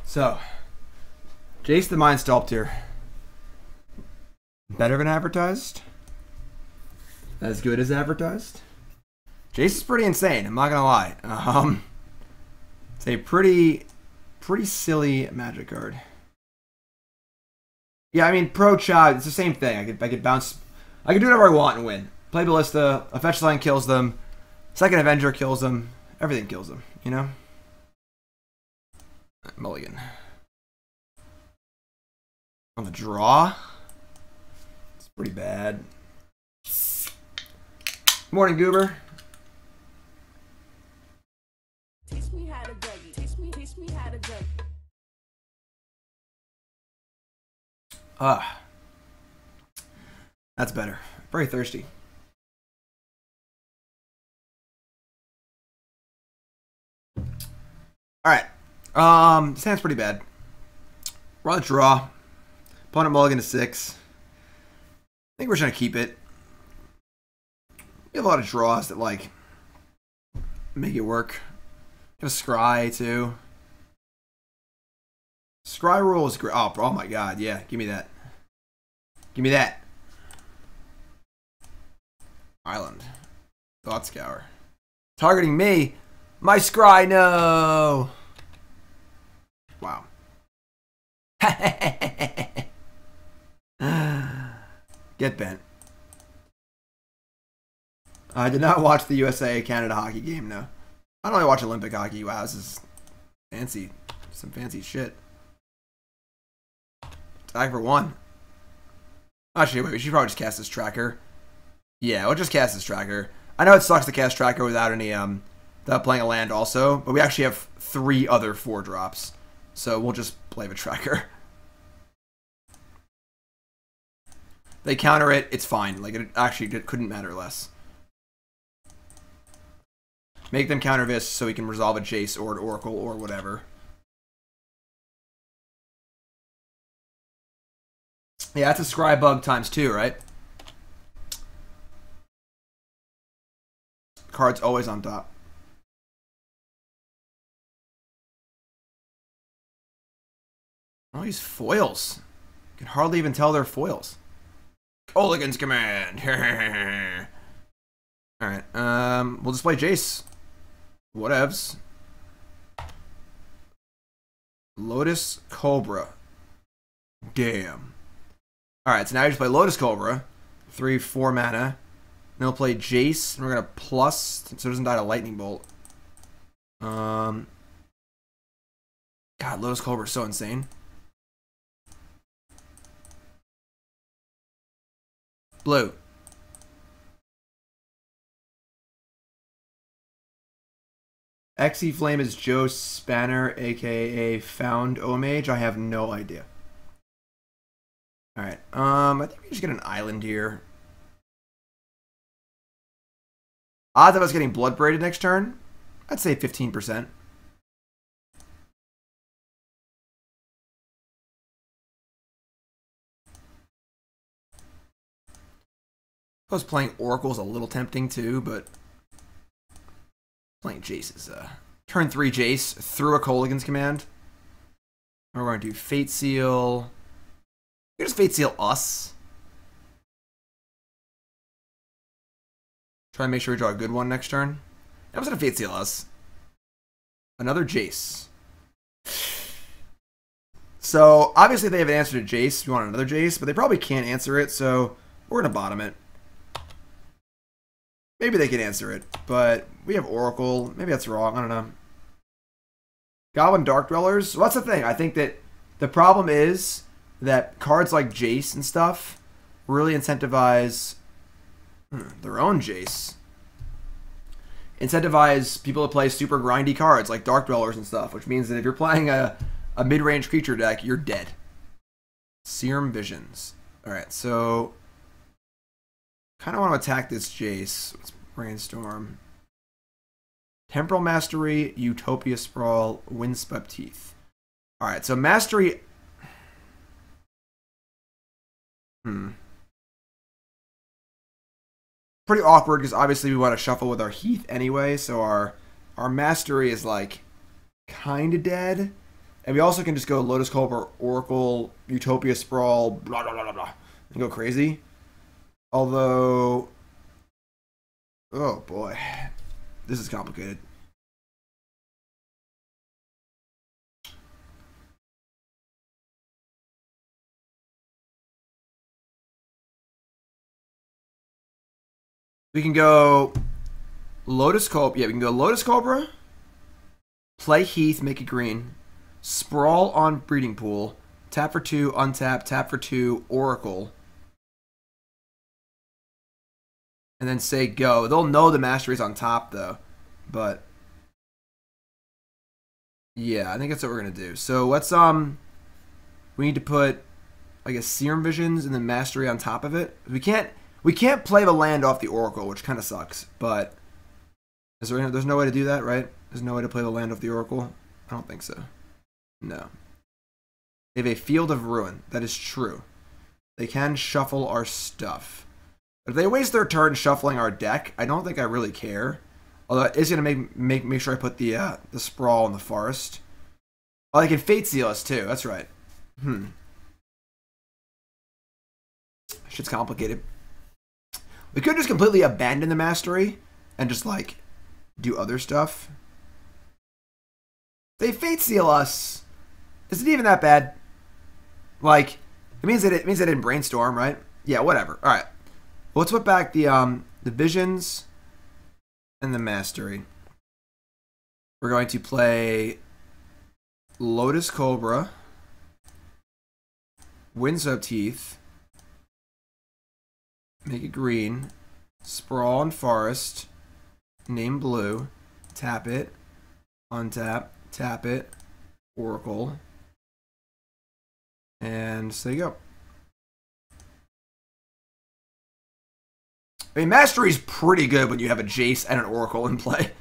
So, Jace the Mind Sculptor. Better than advertised? As good as advertised? Jace is pretty insane, I'm not gonna lie. It's a pretty silly magic card. Yeah, I mean, Pro Chad, it's the same thing. I could bounce, I could do whatever I want and win. Play Ballista, a fetch line kills them, second Avenger kills them, everything kills them, you know? Mulligan. On the draw, it's pretty bad. Morning, Goober. Teach me how to juggy. Teach me how to juggy. That's better. Very thirsty. Alright. This hand's pretty bad. We're on the draw. Opponent mulligan to 6. I think we're trying to keep it. We have a lot of draws that, like, make it work. We have a Scry, too. Scry rule is great. Oh my god, yeah. Give me that. Give me that. Island. Thought Scour. Targeting me. My Scry, no! Wow. Get bent. I did not watch the USA-Canada hockey game, no. I don't really watch Olympic hockey. Wow, this is fancy. Some fancy shit. Tag for 1. Actually, wait, we should probably just cast this tracker. Yeah, we'll just cast this tracker. I know it sucks to cast tracker without any, without playing a land also, but we actually have 3 other 4-drops. So we'll just play the tracker. They counter it, it's fine. Like, it actually couldn't matter less. Make them counter this so we can resolve a Jace or an Oracle or whatever. Yeah, that's a Scry bug times 2, right? Card's always on top. Oh, these foils. You can hardly even tell they're foils. Oligan's Command. Alright, we'll just play Jace. Whatevs. Lotus Cobra. Damn. Alright, so now you just play Lotus Cobra. 3/4 mana. Then we'll play Jace. And we're gonna plus so it doesn't die to Lightning Bolt. God, Lotus Cobra is so insane. Blue. Xe Flame is Joe Spanner, aka Found Omage. I have no idea. Alright, I think we just get an island here. Odds of us getting Blood Braided next turn? I'd say 15%. I was playing Oracle is a little tempting too, but playing Jace is turn 3 Jace through a Kolaghan's Command. We're going to do Fate Seal. We're just Fate Seal us. Try and make sure we draw a good one next turn. I'm just going to Fate Seal us. Another Jace. So, obviously they have an answer to Jace. We want another Jace, but they probably can't answer it, so we're going to bottom it. Maybe they can answer it, but we have Oracle. Maybe that's wrong. I don't know. Goblin Dark Dwellers. Well, that's the thing. I think that the problem is that cards like Jace and stuff really incentivize their own Jace. Incentivize people to play super grindy cards like Dark Dwellers and stuff, which means that if you're playing a mid-range creature deck, you're dead. Serum Visions. Alright, so kind of want to attack this Jace. Let's brainstorm. Temporal Mastery, Utopia Sprawl, Windswept Heath. Alright, so Mastery... Pretty awkward because obviously we want to shuffle with our Heath anyway, so our Mastery is like kind of dead. And we also can just go Lotus Cobra, Oracle, Utopia Sprawl, blah, blah, blah, blah, blah, and go crazy. Although... Oh boy. This is complicated. We can go Lotus Cobra. Yeah, we can go Lotus Cobra, play Heath, make it green, Sprawl on Breeding Pool, tap for 2, untap, tap for 2, Oracle, and then say go. They'll know the Mastery's on top though, but yeah, I think that's what we're gonna do. So let's we need to put, I guess, Serum Visions and then Mastery on top of it. We can't play the land off the Oracle, which kind of sucks, but there's no way to do that, right? There's no way to play the land off the Oracle? I don't think so. No. They have a Field of Ruin. That is true. They can shuffle our stuff. But if they waste their turn shuffling our deck, I don't think I really care. Although it is going to make sure I put the Sprawl in the Forest. Oh, they can Fate Seal us too. That's right. Shit's complicated. We could just completely abandon the Mastery and just, like, do other stuff. They Fate Seal us. Is it even that bad? Like, it means they didn't brainstorm, right? Yeah, whatever. All right. Well, let's put back the Visions and the Mastery. We're going to play Lotus Cobra, Windswept Heath, make it green, Sprawl and Forest, name blue, tap it, untap, tap it, Oracle, and so there you go. I mean, Mastery's pretty good when you have a Jace and an Oracle in play.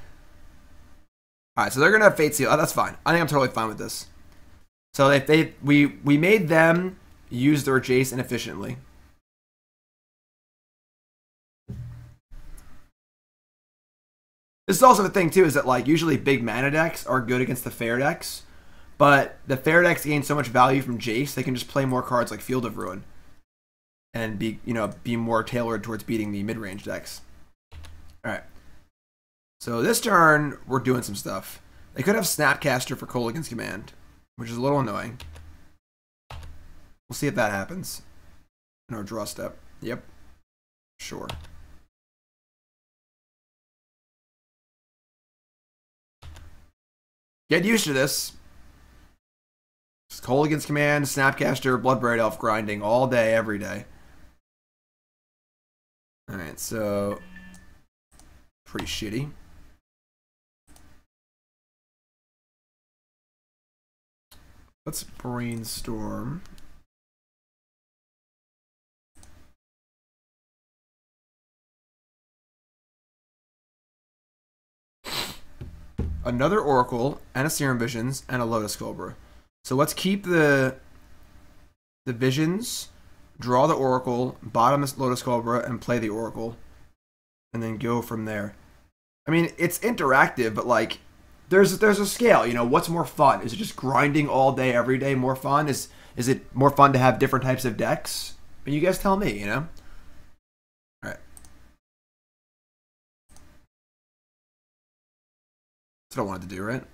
Alright, so they're going to have Fate Seal. Oh, that's fine. I think I'm totally fine with this. So if we made them use their Jace inefficiently. This is also the thing, too, is that, like, usually big mana decks are good against the fair decks, but the fair decks gain so much value from Jace, they can just play more cards like Field of Ruin and be more tailored towards beating the mid-range decks. Alright. So this turn, we're doing some stuff. They could have Snapcaster for Kolaghan's Command, which is a little annoying. We'll see if that happens in our draw step. Yep. Sure. Get used to this. Just Kolaghan's Command, Snapcaster, Bloodbraid Elf grinding all day, every day. Alright, so pretty shitty. Let's brainstorm. Another Oracle, and a Serum Visions, and a Lotus Cobra. So let's keep the Visions, draw the Oracle, bottom this Lotus Cobra, and play the Oracle. And then go from there. I mean, it's interactive, but like, there's a scale, you know, what's more fun? Is it just grinding all day, every day more fun? Is it more fun to have different types of decks? And you guys tell me, you know? Alright. That's what I wanted to do, right?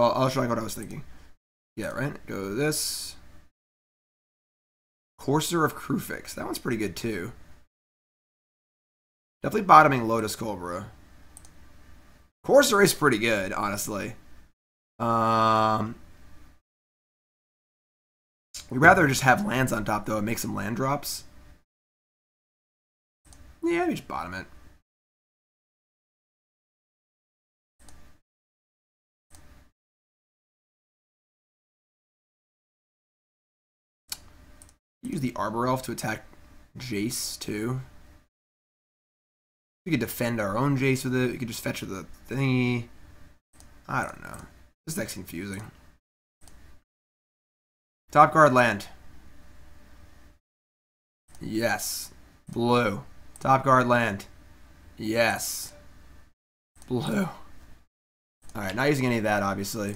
I'll show you what I was thinking. Yeah, right? Go this. Courser of Kruphix. That one's pretty good too. Definitely bottoming Lotus Cobra. Courser is pretty good, honestly. We'd rather just have lands on top, though, and make some land drops. Yeah, we just bottom it. Use the Arbor Elf to attack Jace, too. We could defend our own Jace with it. We could just fetch with the thingy. I don't know. This deck's confusing. Top card land. Yes. Blue. Top card land. Yes. Blue. Alright, not using any of that, obviously.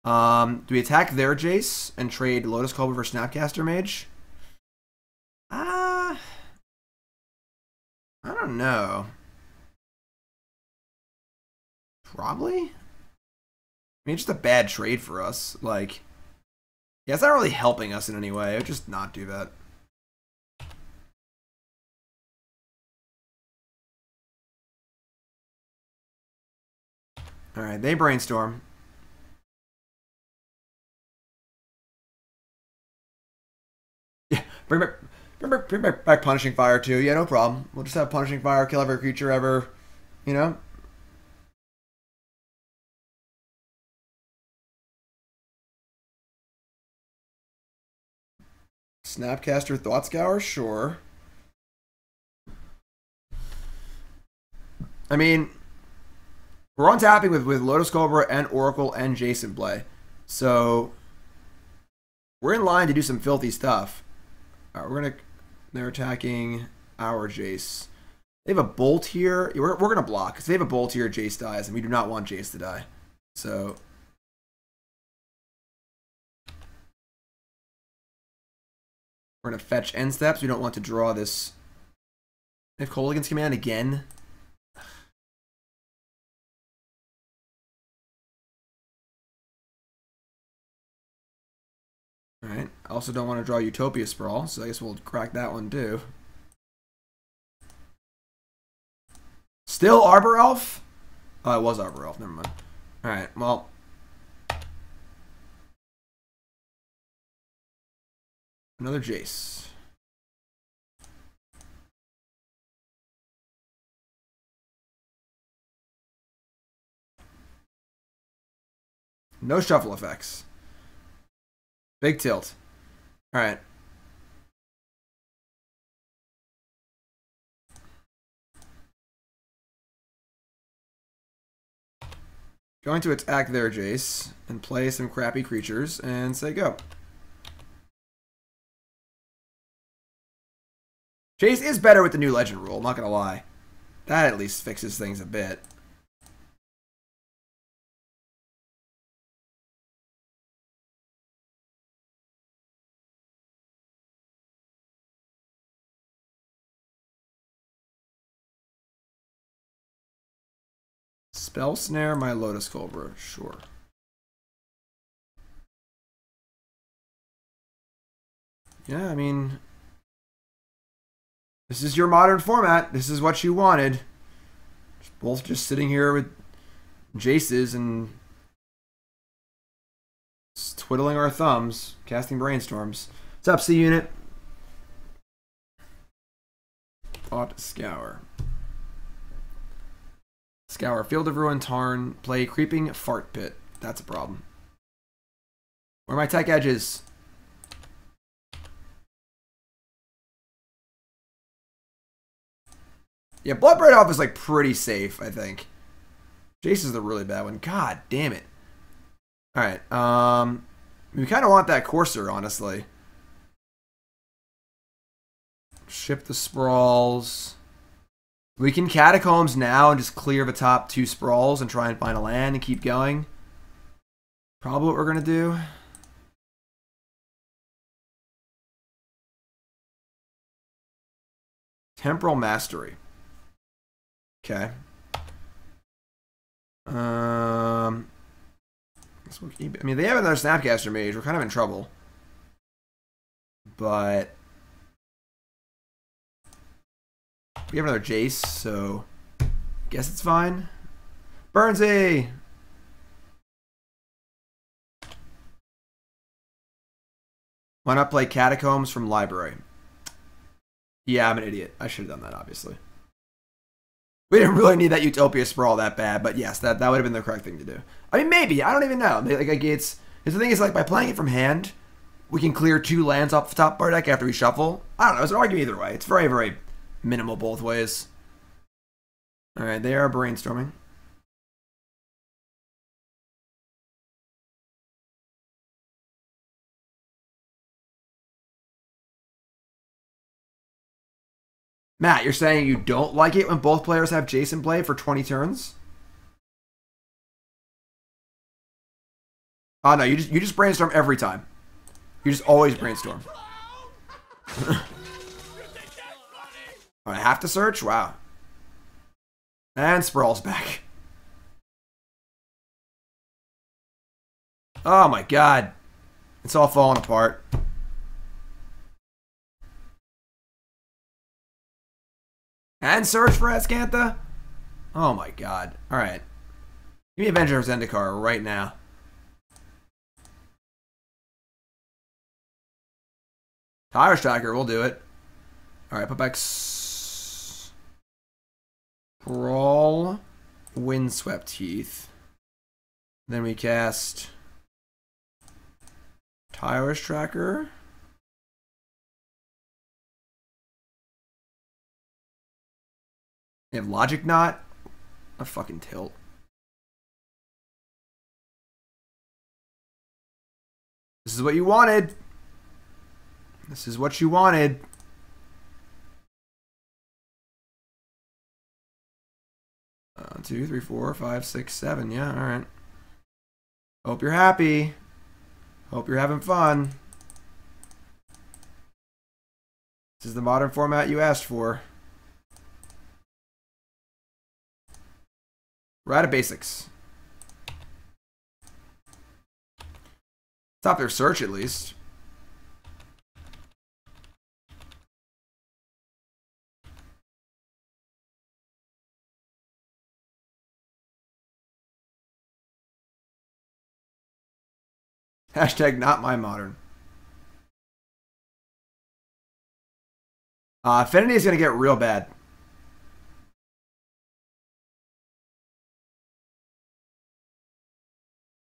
Do we attack their Jace and trade Lotus Cobra for Snapcaster Mage? I don't know. Probably? I mean, it's just a bad trade for us. Like, yeah, it's not really helping us in any way. I would just not do that. Alright, they brainstorm. Yeah, bring back Punishing Fire too. Yeah, no problem. We'll just have Punishing Fire, kill every creature ever, you know? Snapcaster Thoughtscour, sure. I mean, we're untapping with Lotus Cobra and Oracle and Jace in play. So, we're in line to do some filthy stuff. Alright, they're attacking our Jace. They have a Bolt here. We're going to block. Because they have a Bolt here, Jace dies, and we do not want Jace to die. So, we're going to fetch end steps. We don't want to draw this. If Kolaghan's Command again. Alright, I also don't want to draw Utopia Sprawl, so I guess we'll crack that one too. Still Arbor Elf? Oh, it was Arbor Elf, never mind. Alright, well. Another Jace. No shuffle effects. Big tilt. Alright. Going to attack their Jace and play some crappy creatures and say go. Jace is better with the new legend rule, I'm not gonna lie. That at least fixes things a bit. Spell Snare my Lotus Cobra, sure. Yeah, I mean, this is your modern format. This is what you wanted. Both just sitting here with Jaces and twiddling our thumbs, casting brainstorms. What's up, C Unit? Thought Scour. Scour, Field of Ruin, Tarn, play Creeping Fart Pit. That's a problem. Where are my tech edges? Yeah, Bloodbraid Elf is like pretty safe, I think. Jace is the really bad one. God damn it. Alright, we kind of want that Courser, honestly. Ship the Sprawls. We can Catacombs now and just clear the top 2 Sprawls and try and find a land and keep going. Probably what we're going to do. Temporal Mastery. Okay. Gonna I mean, they have another Snapcaster Mage. We're kind of in trouble. But we have another Jace, so guess it's fine. Burnsy! Why not play Catacombs from Library? Yeah, I'm an idiot. I should have done that, obviously. We didn't really need that Utopia Sprawl that bad, but yes, that would have been the correct thing to do. I mean, maybe. I don't even know. Like it's the thing is, like, by playing it from hand, we can clear 2 lands off the top of our deck after we shuffle. I don't know. It's an argument either way. It's very, very minimal both ways. All right, they are brainstorming. Matt, you're saying you don't like it when both players have Jace in play for 20 turns? Oh no, you just brainstorm every time. You just always brainstorm. I have to search? Wow. And Sprawl's back. Oh my god. It's all falling apart. And search for Ascantha? Oh my god. Alright. Give me Avenger of Zendikar right now. Tireless Tracker, we'll do it. Alright, put back Sprawl, Windswept Heath. Then we cast Tireless Tracker. They have Logic Knot. A fucking tilt. This is what you wanted. This is what you wanted. Two, three, four, five, six, seven. Yeah, alright. Hope you're happy. Hope you're having fun. This is the modern format you asked for. We're out of basics. Stop their search at least. Hashtag not my modern. Affinity is going to get real bad.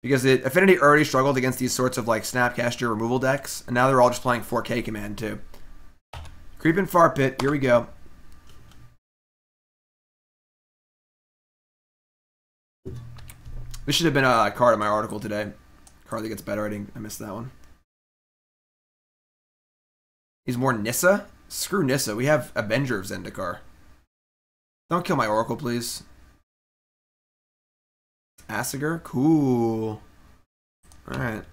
Because Affinity already struggled against these sorts of like Snapcaster removal decks, and now they're all just playing 4K command too. Creeping Far Pit, here we go. This should have been a card in my article today. Card that gets better. I missed that one. He's more Nissa? Screw Nissa. We have Avenger of Zendikar. Don't kill my Oracle, please. Asiger? Cool. Alright.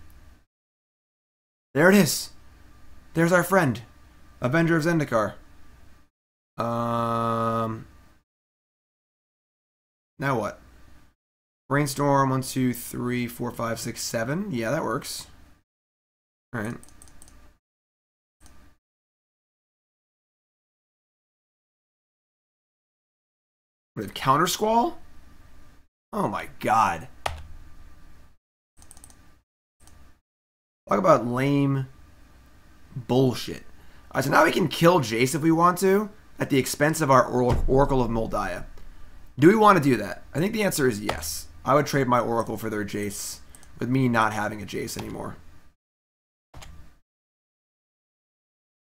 There it is. There's our friend. Avenger of Zendikar. Now what? Brainstorm, 1, 2, 3, 4, 5, 6, 7. Yeah, that works. Alright. We have Counter Squall? Oh my god. Talk about lame bullshit. Alright, so now we can kill Jace if we want to, at the expense of our Oracle of Mul Daya. Do we want to do that? I think the answer is yes. I would trade my Oracle for their Jace, with me not having a Jace anymore.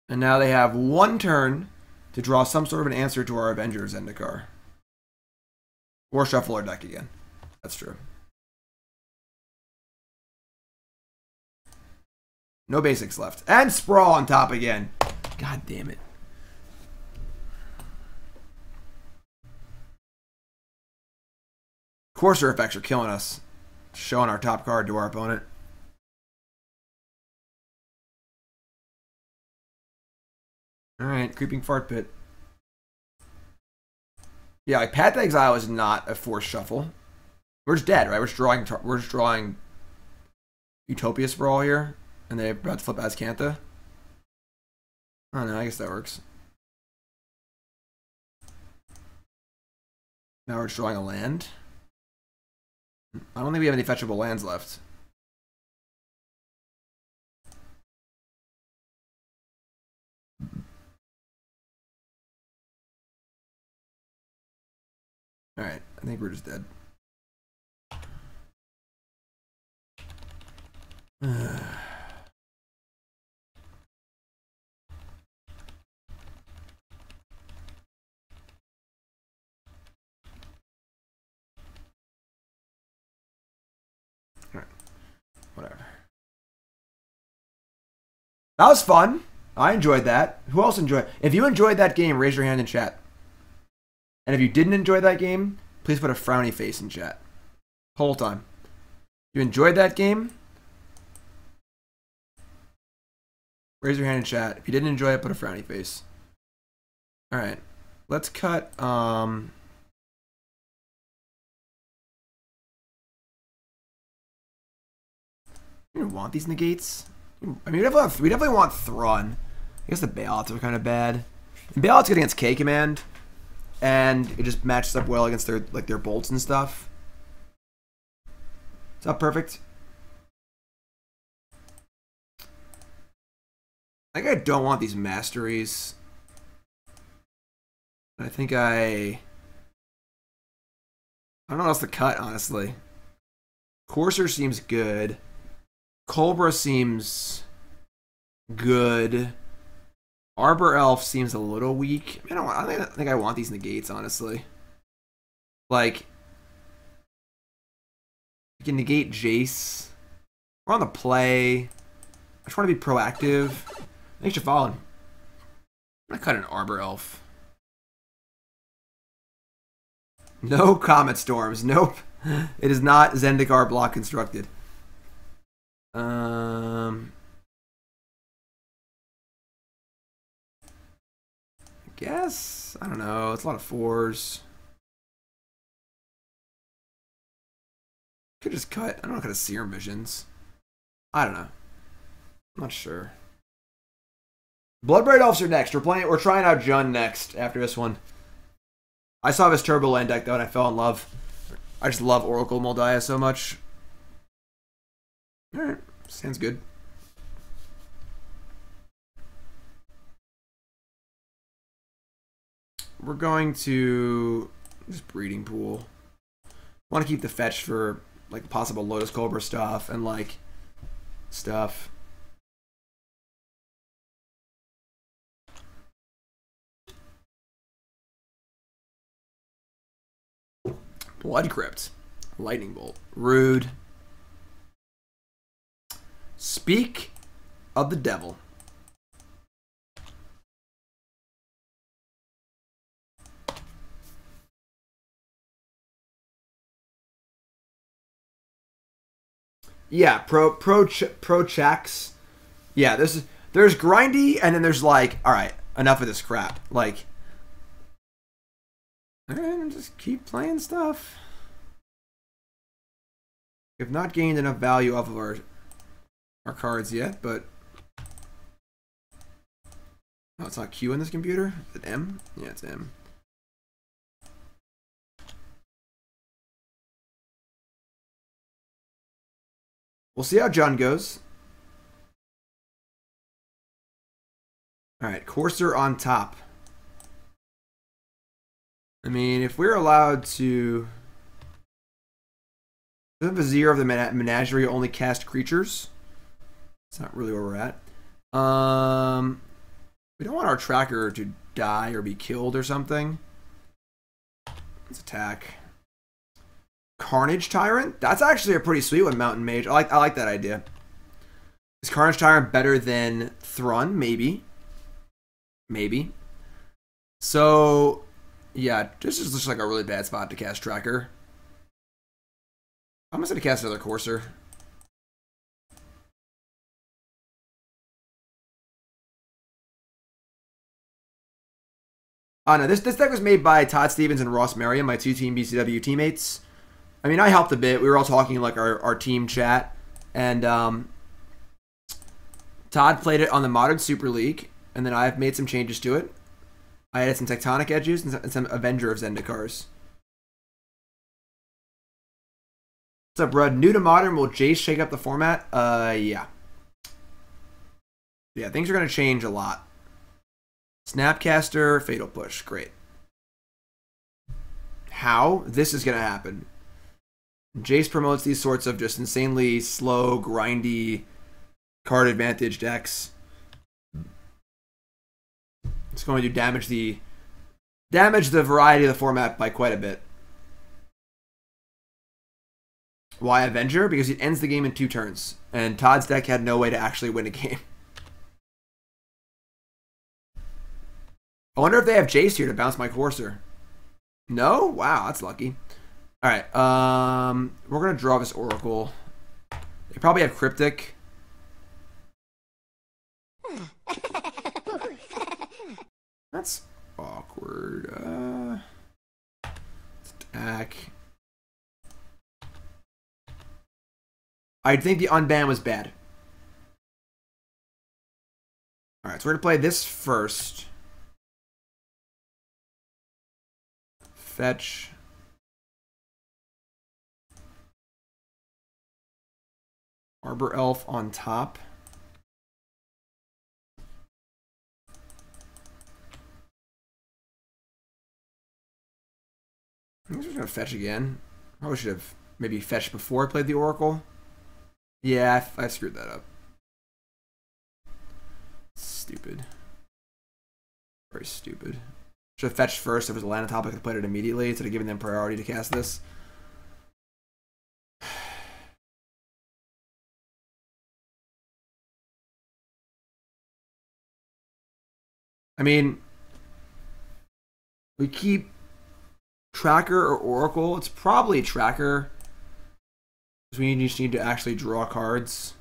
And now they have 1 turn to draw some sort of an answer to our Avenger of Zendikar. Or shuffle our deck again. That's true. No basics left. And Sprawl on top again. God damn it. Courser effects are killing us. Showing our top card to our opponent. Alright, Creeping Fart Pit. Yeah, like Path to Exile is not a forced shuffle. We're just dead, right? We're just drawing Utopia Sprawl here, and they're about to flip Azcanta. I don't know, I guess that works. Now we're just drawing a land. I don't think we have any fetchable lands left. Alright, I think we're just dead. Alright, whatever. That was fun. I enjoyed that. Who else enjoyed? If you enjoyed that game, raise your hand in chat. And if you didn't enjoy that game, please put a frowny face in chat. Whole time. If you enjoyed that game, raise your hand in chat. If you didn't enjoy it, put a frowny face. Alright. Let's cut, I don't want these negates. I mean, we definitely want Thrun. I guess the Baloths are kind of bad. And Baloth's good against K command, and it just matches up well against their bolts and stuff. It's not perfect. I think I don't want these masteries. I think I don't know what else to cut, honestly. Courser seems good. Cobra seems good. Arbor Elf seems a little weak. I mean, I think I want these negates, honestly. Like, you can negate Jace. We're on the play. I just want to be proactive. Thanks for following. I'm gonna cut an Arbor Elf. No Comet Storms. Nope. It is not Zendikar block constructed. I guess. I don't know. It's a lot of 4s. Could just cut. I don't know. Cut a Serum Visions. I don't know. I'm not sure. Bloodbraid Elves are next. We're trying out Jun next after this one. I saw this Turboland deck though, and I fell in love. I just love Oracle of Mul Daya so much. Alright, sounds good. We're going to just breeding pool. Want to keep the fetch for like possible Lotus Cobra stuff and like stuff. Blood Crypt. Lightning Bolt. Rude. Speak of the Devil. Yeah, pro checks. Yeah, there's grindy, and then there's like, all right, enough of this crap. Like, and just keep playing stuff. We have not gained enough value off of our cards yet, but oh, it's not Q in this computer. Is it M? Yeah, it's M. We'll see how John goes. All right, Courser on top. I mean, if we're allowed to... The Vizier of the Menagerie only cast creatures. That's not really where we're at. We don't want our tracker to die or be killed or something. Let's attack. Carnage Tyrant? That's actually a pretty sweet one, Mountain Mage. I like that idea. Is Carnage Tyrant better than Thrun? Maybe. Maybe. So... yeah, this is just like a really bad spot to cast Tracker. I'm just going to cast another Courser. Oh no, this deck was made by Todd Stevens and Ross Merriam, my two Team BCW teammates. I mean, I helped a bit. We were all talking like our team chat. And Todd played it on the Modern Super League, and then I've made some changes to it. I added some Tectonic Edges and some Avenger of Zendikars. What's up, bud? New to Modern, will Jace shake up the format? Yeah. Yeah, things are going to change a lot. Snapcaster, Fatal Push. Great. How? This is going to happen. Jace promotes these sorts of just insanely slow, grindy, card advantage decks. It's going to damage the variety of the format by quite a bit. Why Avenger? Because it ends the game in 2 turns, and Todd's deck had no way to actually win a game. I wonder if they have Jace here to bounce my Courser. No? Wow, that's lucky. Alright, we're going to draw this Oracle. They probably have Cryptic. That's awkward. Attack. I think the unban was bad. Alright, so we're going to play this first. Fetch. Arbor Elf on top. I guess we're going to fetch again. Probably should have maybe fetched before I played the Oracle. Yeah, I screwed that up. Stupid. Very stupid. Should have fetched first. If it was a land on top, I could have played it immediately instead of giving them priority to cast this. I mean, we keep Tracker or Oracle. It's probably Tracker. Because we just need to actually draw cards.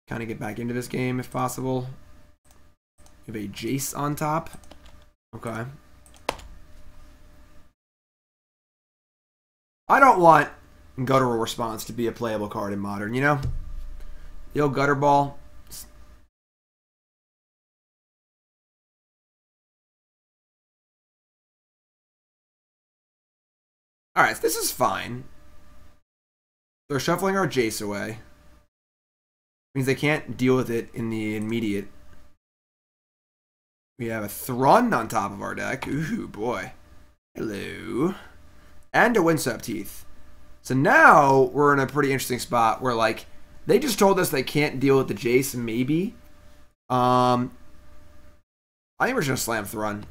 Kind of get back into this game if possible. We have a Jace on top. Okay. I don't want Guttural Response to be a playable card in Modern, you know? The old Gutter Ball. Alright, so this is fine. They're shuffling our Jace away. Means they can't deal with it in the immediate. We have a Thrun on top of our deck. Ooh, boy. Hello. And a Windswept Heath. So now we're in a pretty interesting spot where, like, they just told us they can't deal with the Jace, maybe. I think we're just going to slam Thrun.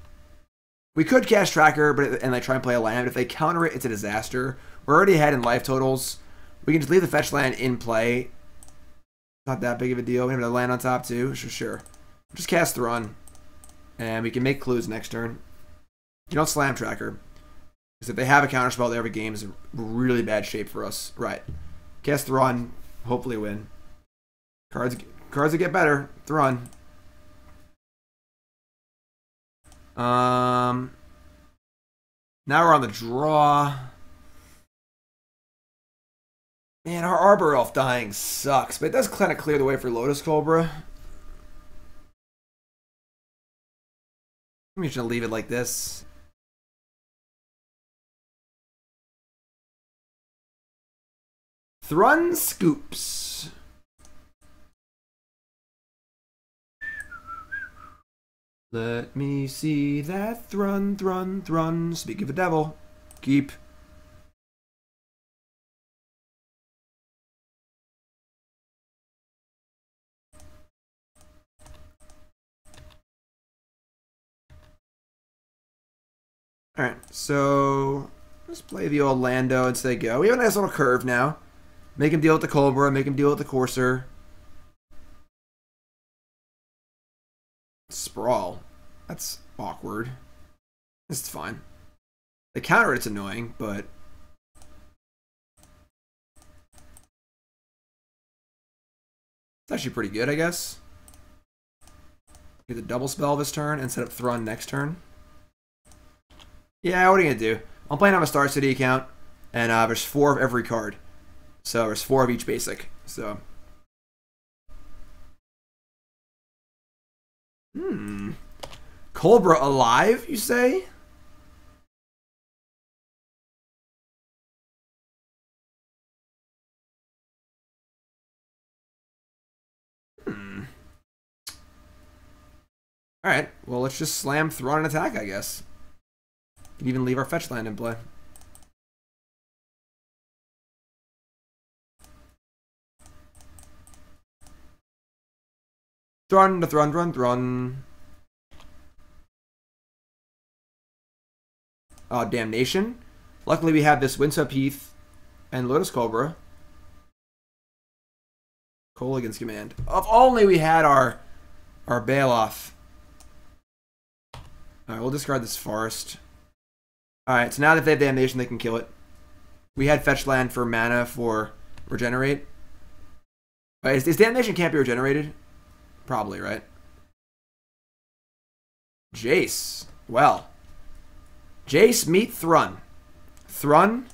We could cast Tracker and like try and play a land, but if they counter it, it's a disaster. We're already ahead in life totals. We can just leave the fetch land in play. Not that big of a deal. We have a land on top too. Sure. Just cast Thrun. And we can make clues next turn. You don't slam Tracker. Because if they have a counterspell, they have a game is in really bad shape for us. Right. Cast Thrun. Hopefully win. Cards that get better. Thrun. Now we're on the draw. Man, our Arbor Elf dying sucks, but it does kind of clear the way for Lotus Cobra. I'm just gonna leave it like this. Thrun scoops. Let me see that Thrun, Thrun, Thrun. Speak of the devil. Keep. Alright, so let's play the old Lando and say go. We have a nice little curve now. Make him deal with the Cobra, make him deal with the Courser. Sprawl. That's awkward. This is fine. The counter it's annoying, but it's actually pretty good, I guess. Get the double spell this turn and set up Thrun next turn. Yeah, what are you gonna do? I'm playing on a Star City account, and there's 4 of every card. So there's 4 of each basic. So Cobra alive, you say? Alright, well, let's just slam Thrun and attack, I guess. Can even leave our fetch land in play. Thrun to Thrun, Thrun, Thrun. Damnation. Luckily, we have this Windswept Heath and Lotus Cobra. Colligan's Command. If only we had our Baloth. Alright, we'll discard this Forest. Alright, so now that they have Damnation, they can kill it. We had fetch land for mana for Regenerate. Is Damnation can't be regenerated? Probably, right? Jace. Well. Jace meet Thrun. Thrun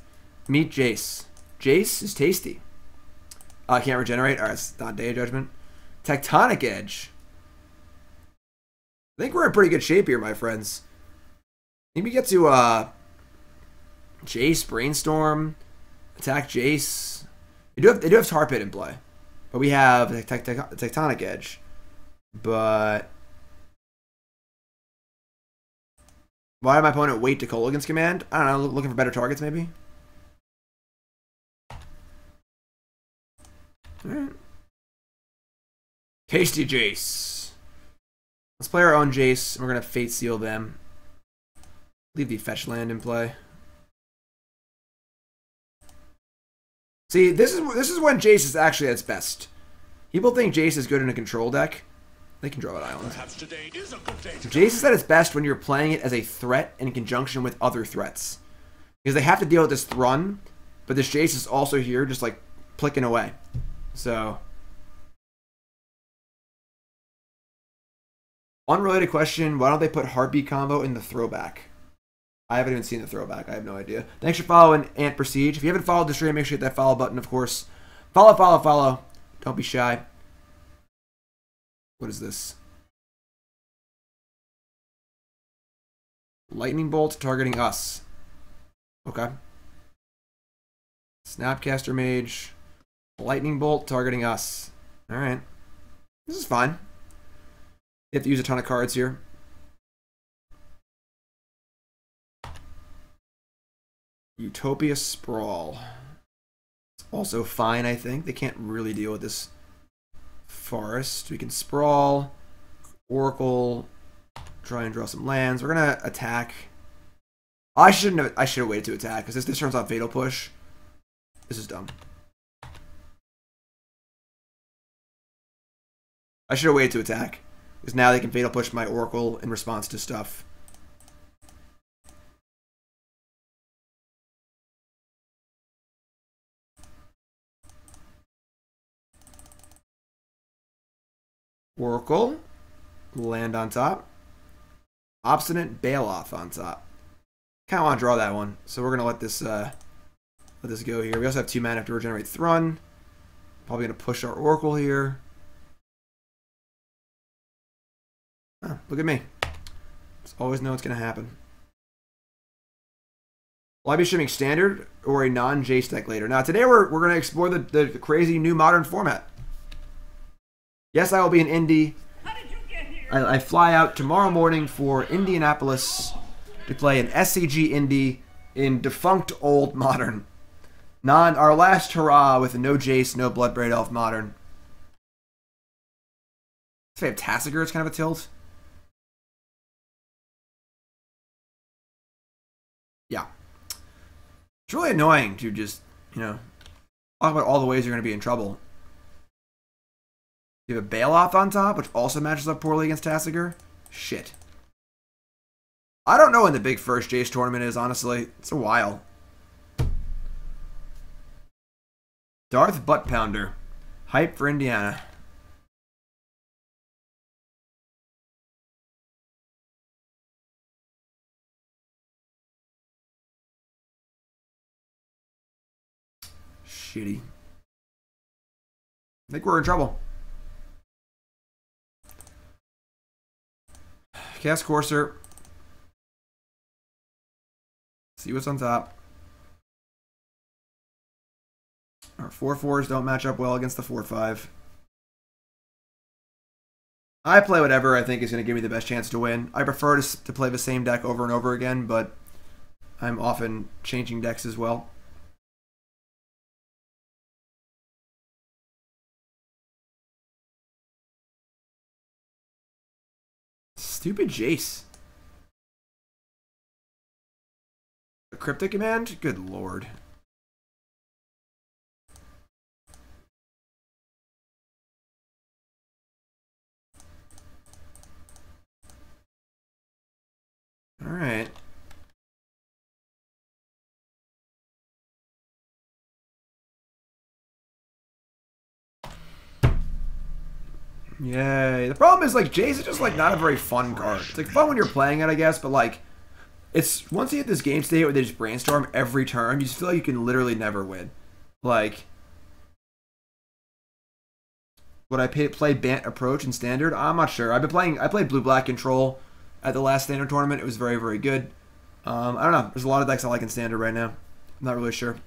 meet Jace. Jace is tasty. I can't regenerate. Alright, it's not Day of Judgment. Tectonic Edge. I think we're in pretty good shape here, my friends. I think we get to Jace, Brainstorm, attack Jace. They do have Tar Pit in play. But we have Tectonic Edge. But why did my opponent wait to Colligan's Command? I don't know, looking for better targets maybe? Alright. Tasty Jace. Let's play our own Jace, and we're going to Fate Seal them. Leave the fetch land in play. See, this is when Jace is actually at its best. People think Jace is good in a control deck. They can draw an island. Jace is at its best when you're playing it as a threat in conjunction with other threats. Because they have to deal with this Thrun, but this Jace is also here just like plicking away. So... unrelated question, why don't they put Heartbeat combo in the throwback? I haven't even seen the throwback. I have no idea. Thanks for following Ant Prestige. If you haven't followed the stream, make sure you hit that follow button, of course. Follow, follow, follow. Don't be shy. What is this? Lightning Bolt targeting us. Okay. Snapcaster Mage. Lightning Bolt targeting us. Alright. This is fine. You have to use a ton of cards here. Utopia Sprawl. It's also fine, I think. They can't really deal with this forest. We can Sprawl, Oracle, try and draw some lands. We're gonna attack. I should have waited to attack because this turns on Fatal Push. This is dumb. I should have waited to attack. Because now they can Fatal Push my Oracle in response to stuff. Oracle. Land on top. Obstinate Baloth on top. Kind of want to draw that one. So we're going to let this go here. We also have 2 mana to regenerate Thrun. Probably going to push our Oracle here. Oh, look at me. Just always know what's going to happen. Will I be streaming standard or a non-Jace deck later? Now, today we're going to explore the crazy new modern format. Yes, I will be in Indy. How did you get here? I fly out tomorrow morning for Indianapolis to play an SCG Indy in defunct old modern. Our last hurrah with no Jace, no Bloodbraid Elf modern. If I have Tassiger, it's kind of a tilt. Yeah. It's really annoying to just, talk about all the ways you're going to be in trouble. You have a Baloth on top, which also matches up poorly against Tassiger. Shit. I don't know when the big first Jace tournament is, honestly. It's a while. Darth Butt Pounder. Hype for Indiana. Shitty. I think we're in trouble. Cast Courser. See what's on top. Our 4/4s don't match up well against the 4/5. I play whatever I think is going to give me the best chance to win. I prefer to play the same deck over and over again, but I'm often changing decks as well. Stupid Jace. A Cryptic Command? Good lord. Alright. Yay. The problem is, like, Jace is just, like, not a very fun card. It's, like, fun when you're playing it, I guess, but, like, it's, once you hit this game state where they just brainstorm every turn, you just feel like you can literally never win. Like, would I play Bant Approach in Standard? I'm not sure. I played Blue-Black Control at the last Standard tournament. It was very, very good. I don't know. There's a lot of decks I like in Standard right now. I'm not really sure.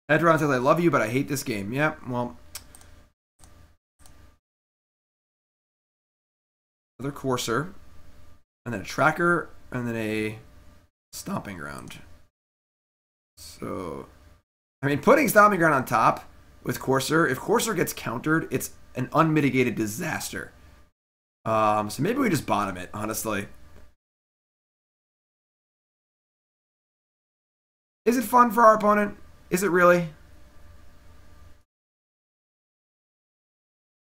Edron says, I love you, but I hate this game. Yeah, well. Another Courser. And then a Tracker. And then a Stomping Ground. So, I mean, putting Stomping Ground on top with Courser, if Courser gets countered, it's an unmitigated disaster. So maybe we just bottom it, honestly. Is it fun for our opponent? Is it really?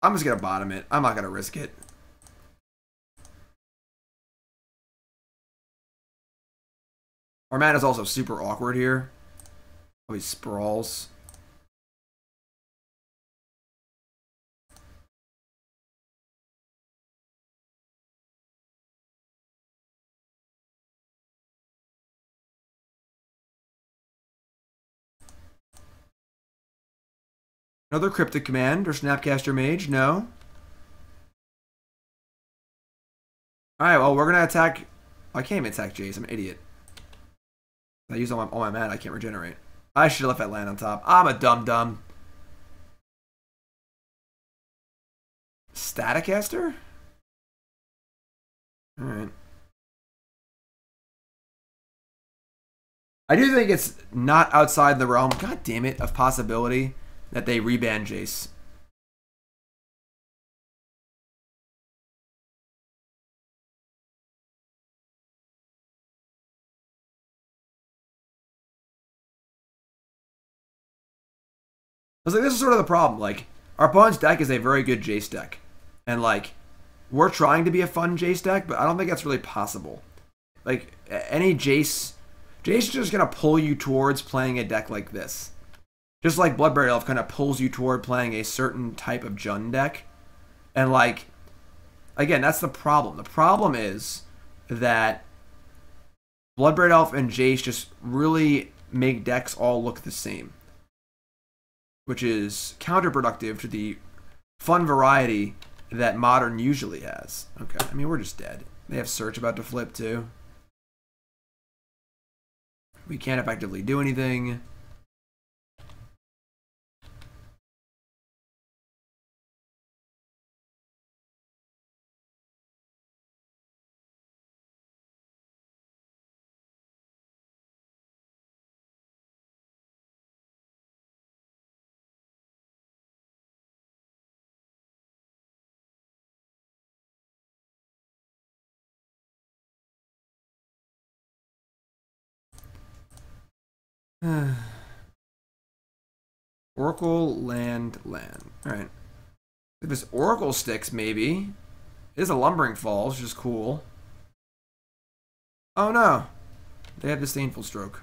I'm just going to bottom it. I'm not going to risk it. Our mana is also super awkward here. Oh, he sprawls. Another Cryptic Command or Snapcaster Mage? No. Alright, well, we're going to attack... I can't even attack Jace. I'm an idiot. I used all my mana. I can't regenerate. I should have left that land on top. I'm a dum-dum. Staticaster? Alright. I do think it's not outside the realm, god damn it, of possibility that they reban Jace. I was like, this is sort of the problem. Like, our opponent's deck is a very good Jace deck. And, like, we're trying to be a fun Jace deck, but I don't think that's really possible. Like, any Jace is just going to pull you towards playing a deck like this. Just like Bloodbraid Elf kind of pulls you toward playing a certain type of Jund deck. And, like, again, that's the problem. The problem is that Bloodbraid Elf and Jace just really make decks all look the same. Which is counterproductive to the fun variety that Modern usually has. Okay, I mean, we're just dead. They have Search about to flip, too. We can't effectively do anything. Oracle, land. Alright. If this Oracle sticks, maybe. It is a Lumbering Falls, which is cool. Oh no. They have Disdainful Stroke.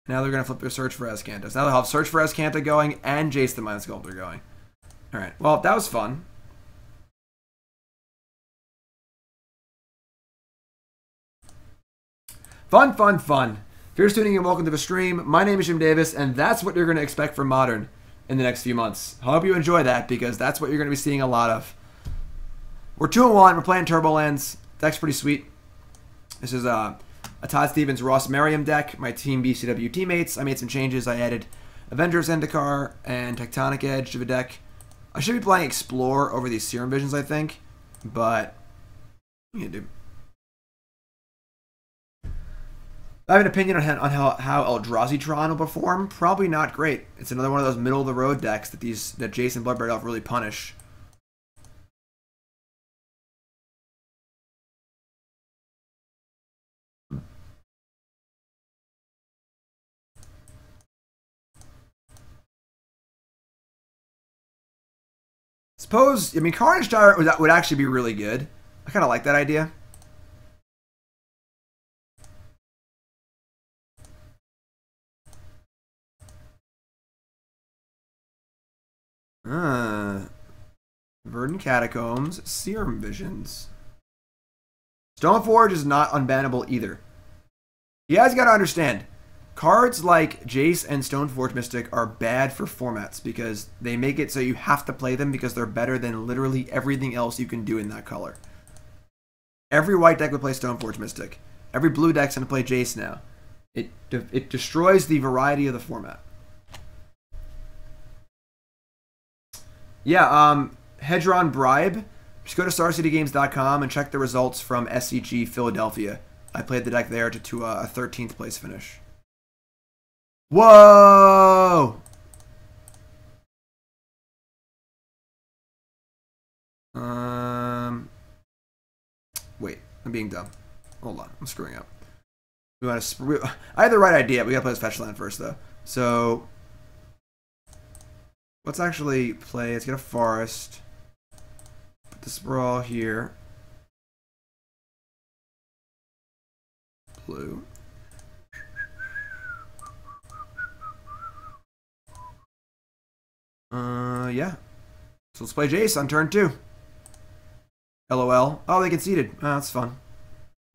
Now they're going to flip their Search for Azcanta. So now they'll have Search for Azcanta going and Jace the Mind Sculptor going. Alright. Well, that was fun. Fun. If you're tuning in, welcome to the stream. My name is Jim Davis, and that's what you're going to expect from Modern. in the next few months. I hope you enjoy that because that's what you're going to be seeing a lot of. We're 2-1. We're playing Turbolands. Deck's pretty sweet. This is a Todd Stevens Ross Merriam deck. My Team BCW teammates. I made some changes. I added Avenger of Zendikar and Tectonic Edge to the deck. I should be playing Explore over these Serum Visions, I think. But, yeah, dude. I have an opinion on how Eldrazi Tron will perform. Probably not great. It's another one of those middle-of-the-road decks that Jace and Bloodbraid Elf really punish. Suppose, I mean, Carnage Tyrant would actually be really good. I kind of like that idea. Verdant Catacombs, Serum Visions. Stoneforge is not unbannable either. You guys gotta understand, cards like Jace and Stoneforge Mystic are bad for formats because they make it so you have to play them because they're better than literally everything else you can do in that color. Every white deck would play Stoneforge Mystic. Every blue deck's gonna play Jace now. It destroys the variety of the format. Yeah, Hedron Bribe. Just go to StarCityGames.com and check the results from SCG Philadelphia. I played the deck there to a 13th place finish. Whoa! Wait, I'm being dumb. Hold on, I'm screwing up. I had the right idea. We gotta play this fetch land first, though. So let's actually play. Let's get a forest. Put the sprawl here. Blue. Yeah. So let's play Jace on turn 2. LOL. Oh, they conceded. Oh, that's fun.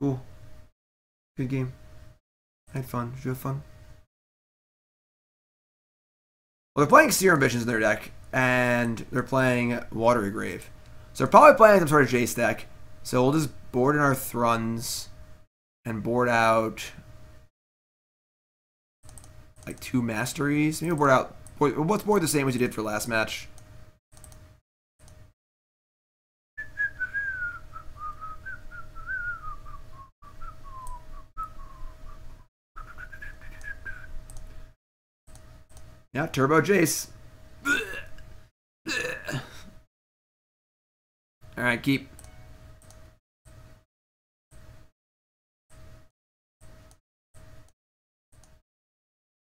Cool. Good game. I had fun. Did you have fun? Well, they're playing Serum Visions in their deck, and they're playing Watery Grave. So they're probably playing some sort of Jace deck. So we'll just board in our Thruns and board out like 2 Masteries. Maybe we'll board out. Let's board the same as you did for last match. Yeah, Turbo Jace. Alright, keep.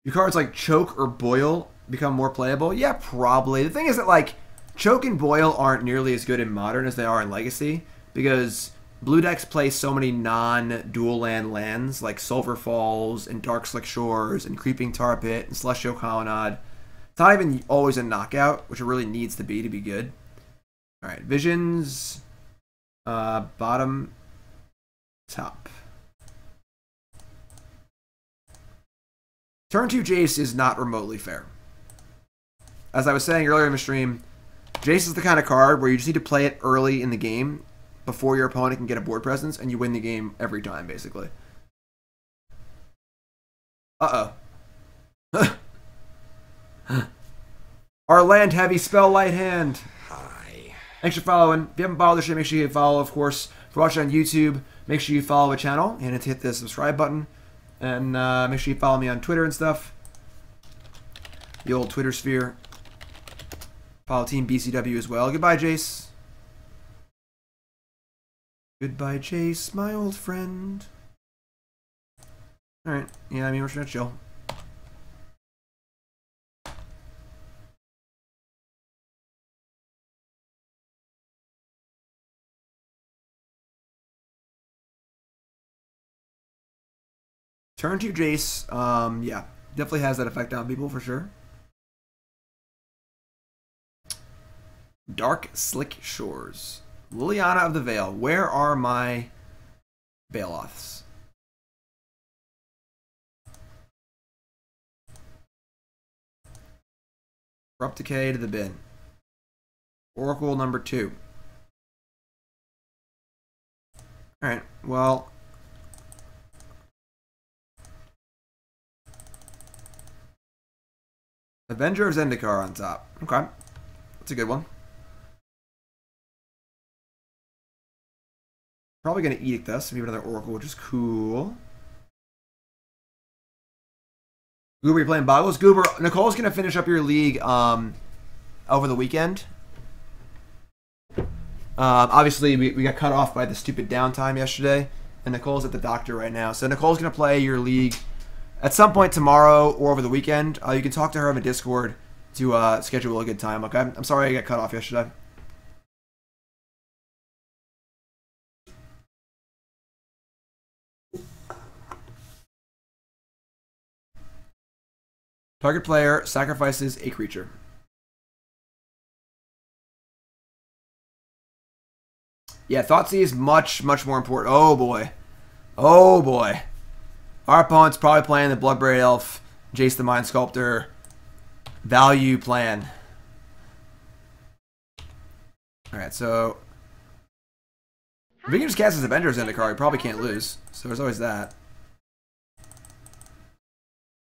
Your cards like Choke or Boil become more playable? Yeah, probably. The thing is that, like, Choke and Boil aren't nearly as good in Modern as they are in Legacy, because blue decks play so many non-dual lands, like Sulphur Falls, and Dark Slick Shores, and Creeping Tar Pit, and Celestial Colonnade. It's not even always a knockout, which it really needs to be good. Alright, Visions, bottom, top. Turn 2 Jace is not remotely fair. As I was saying earlier in the stream, Jace is the kind of card where you just need to play it early in the game before your opponent can get a board presence, and you win the game every time, basically. Uh-oh. Our land-heavy spell light hand. Hi. Thanks for following. If you haven't followed the show, make sure you follow, of course. If you're watching on YouTube, make sure you follow the channel and hit the subscribe button. And make sure you follow me on Twitter and stuff. The old Twitter sphere. Follow Team BCW as well. Goodbye, Jace. Goodbye, Jace, my old friend. Alright. Yeah, I mean, we're just gonna chill. Turn 2 Jace, yeah, definitely has that effect on people for sure. Dark Slick Shores. Liliana of the Veil. Where are my Baloths? Corrupt Decay to the bin. Oracle number 2. Alright, well. Avenger of Zendikar on top. Okay. That's a good one. Probably going to Edict this. Maybe another Oracle, which is cool. Goober, you're playing Boggles. Goober, Nicole's going to finish up your league over the weekend. Obviously, we got cut off by the stupid downtime yesterday, and Nicole's at the doctor right now. So Nicole's going to play your league at some point tomorrow or over the weekend. You can talk to her on the Discord to schedule a good time, okay? I'm sorry I got cut off yesterday. Target player sacrifices a creature. Yeah, Thoughtseize is much, much more important. Oh, boy. Oh, boy. Our opponent's probably playing the Bloodbraid Elf, Jace the Mind Sculptor, value plan. Alright, so if he can just cast his Avenger of Zendikar, he probably can't lose. So there's always that.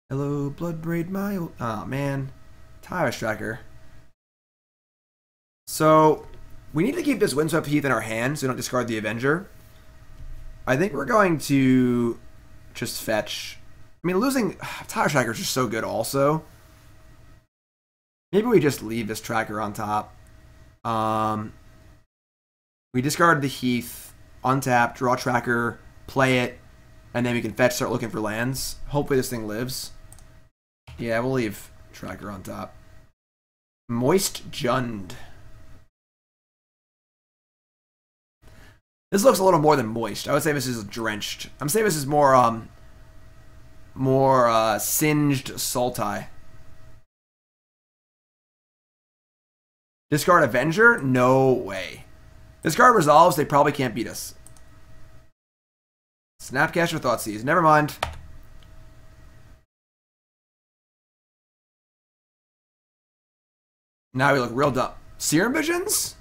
Hello, Bloodbraid, my old... Oh, man. Tireless Tracker. So we need to keep this Windswept Heath in our hand so we don't discard the Avenger. I think we're going to just fetch... I mean, losing... Tireless Tracker is just so good also. Maybe we just leave this Tracker on top. We discard the Heath, untap, draw Tracker, play it, and then we can fetch, start looking for lands. Hopefully this thing lives. Yeah, we'll leave Tracker on top. Moist Jund. This looks a little more than moist. I would say this is drenched. I'm saying this is more singed Sultai. Discard Avenger? No way. Discard resolves, they probably can't beat us. Snapcaster or Thoughtseize. Never mind. Now we look real dumb. Serum Visions?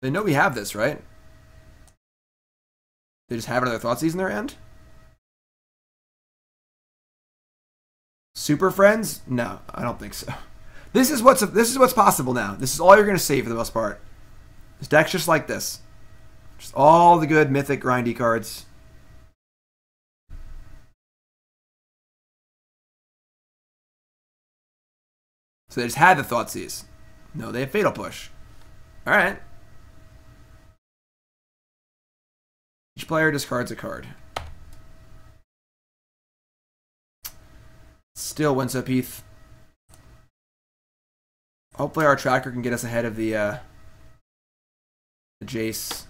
They know we have this, right? They just have another Thoughtseize in their hand? Super Friends? No, I don't think so. This is what's possible now. This is all you're gonna see for the most part. This deck's just like this. Just all the good mythic grindy cards. So they just had the Thoughtseize. No, they have Fatal Push. Alright. Each player discards a card. Still Windswept Heath. Hopefully our tracker can get us ahead of the Jace.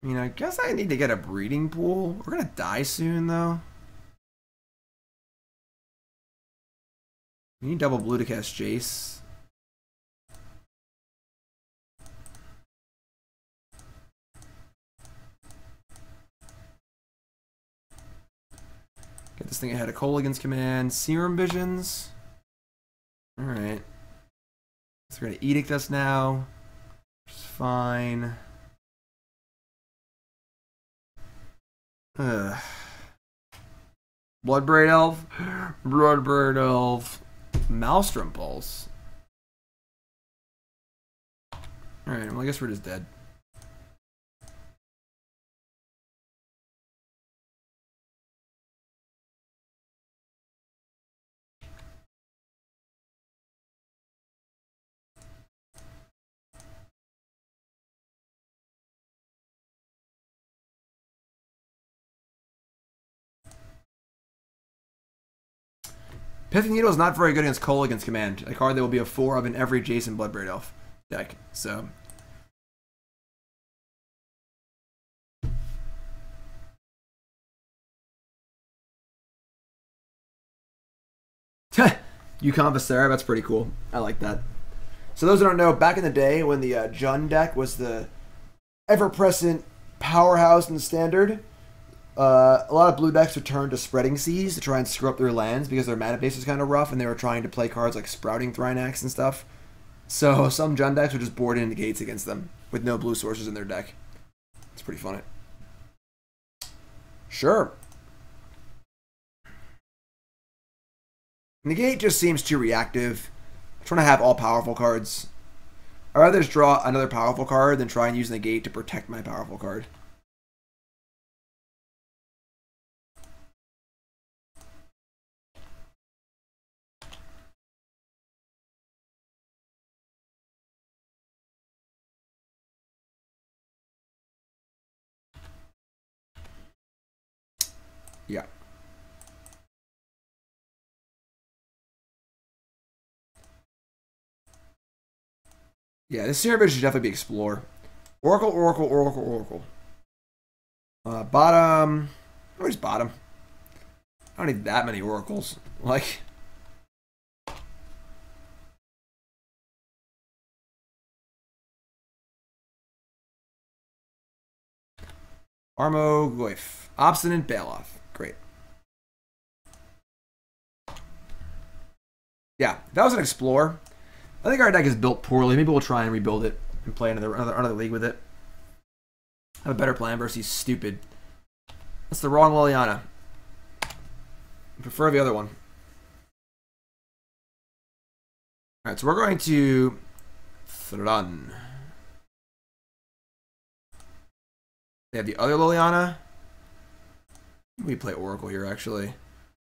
I mean, I guess I need to get a breeding pool. We're gonna die soon, though. We need double blue to cast Jace. Get this thing ahead of Colligan's command. Serum Visions. Alright. So we're gonna Edict us now. Which is fine. Bloodbraid Elf. Bloodbraid Elf. Maelstrom Pulse. Alright, well I guess we're just dead. Pithing Needle is not very good against Colligan's command. A card that will be a 4 of in every Jason Bloodbraid Elf deck. So Yukon Viscera, that's pretty cool. I like that. So those that don't know, back in the day when the Jun deck was the ever-present powerhouse in the Standard, a lot of blue decks would turn to Spreading Seas to try and screw up their lands because their mana base was kind of rough and they were trying to play cards like Sprouting Thrynax and stuff. So some Jun decks would just board in Negates against them with no blue sources in their deck. It's pretty funny. Sure. Negate just seems too reactive. I'm trying to have all powerful cards. I'd rather just draw another powerful card than try and use Negate to protect my powerful card. Yeah. Yeah, this Serum Visions should definitely be Explore. Oracle, Oracle, Oracle, Oracle. Bottom. Where's bottom? I don't need that many Oracles. Like. Armogoyf. Obstinate Baloth. Great. Yeah, that was an Explore. I think our deck is built poorly. Maybe we'll try and rebuild it and play another league with it. Have a better plan versus stupid. That's the wrong Liliana. I prefer the other one. Alright, so we're going to Thrun. They have the other Liliana. We play Oracle here, actually.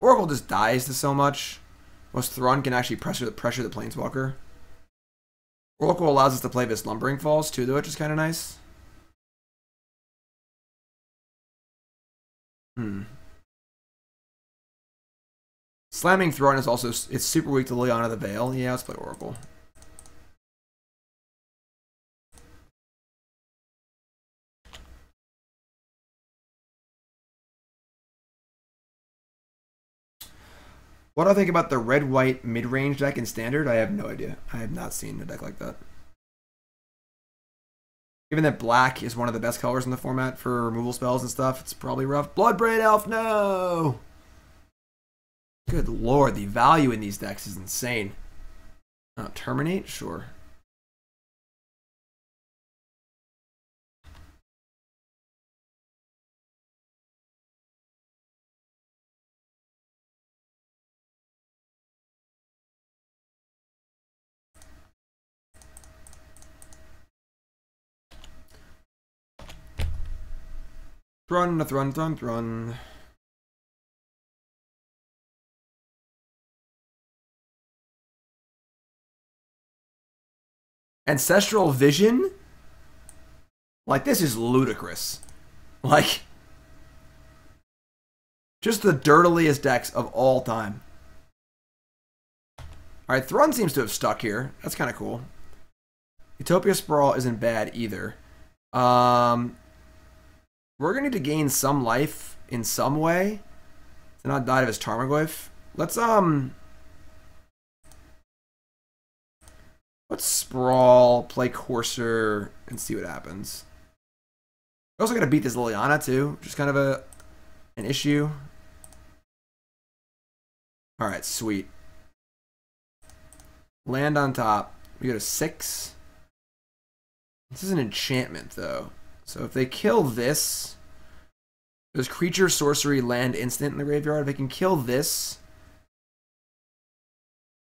Oracle just dies to so much. Most Thrun can actually pressure the Planeswalker. Oracle allows us to play this Lumbering Falls too, though, which is kind of nice. Slamming Thrun is also, it's super weak to Liliana the Veil. Yeah, let's play Oracle. What do I think about the red-white mid-range deck in Standard? I have no idea. I have not seen a deck like that. Given that black is one of the best colors in the format for removal spells and stuff, it's probably rough. Bloodbraid Elf, no! Good lord, the value in these decks is insane. Terminate? Sure. Thrun, Thrun, Thrun, Thrun. Ancestral Vision? Like, this is ludicrous. Like, just the dirtiest decks of all time. Alright, Thrun seems to have stuck here. That's kind of cool. Utopia Sprawl isn't bad either. We're going to need to gain some life in some way to not die of his Tarmogoyf. Let's Sprawl, play Courser, and see what happens. We're also going to beat this Liliana too, which is kind of an issue. Alright, sweet. Land on top. We go to 6. This is an enchantment though. So if they kill this, there's creature, sorcery, land, instant in the graveyard. If they can kill this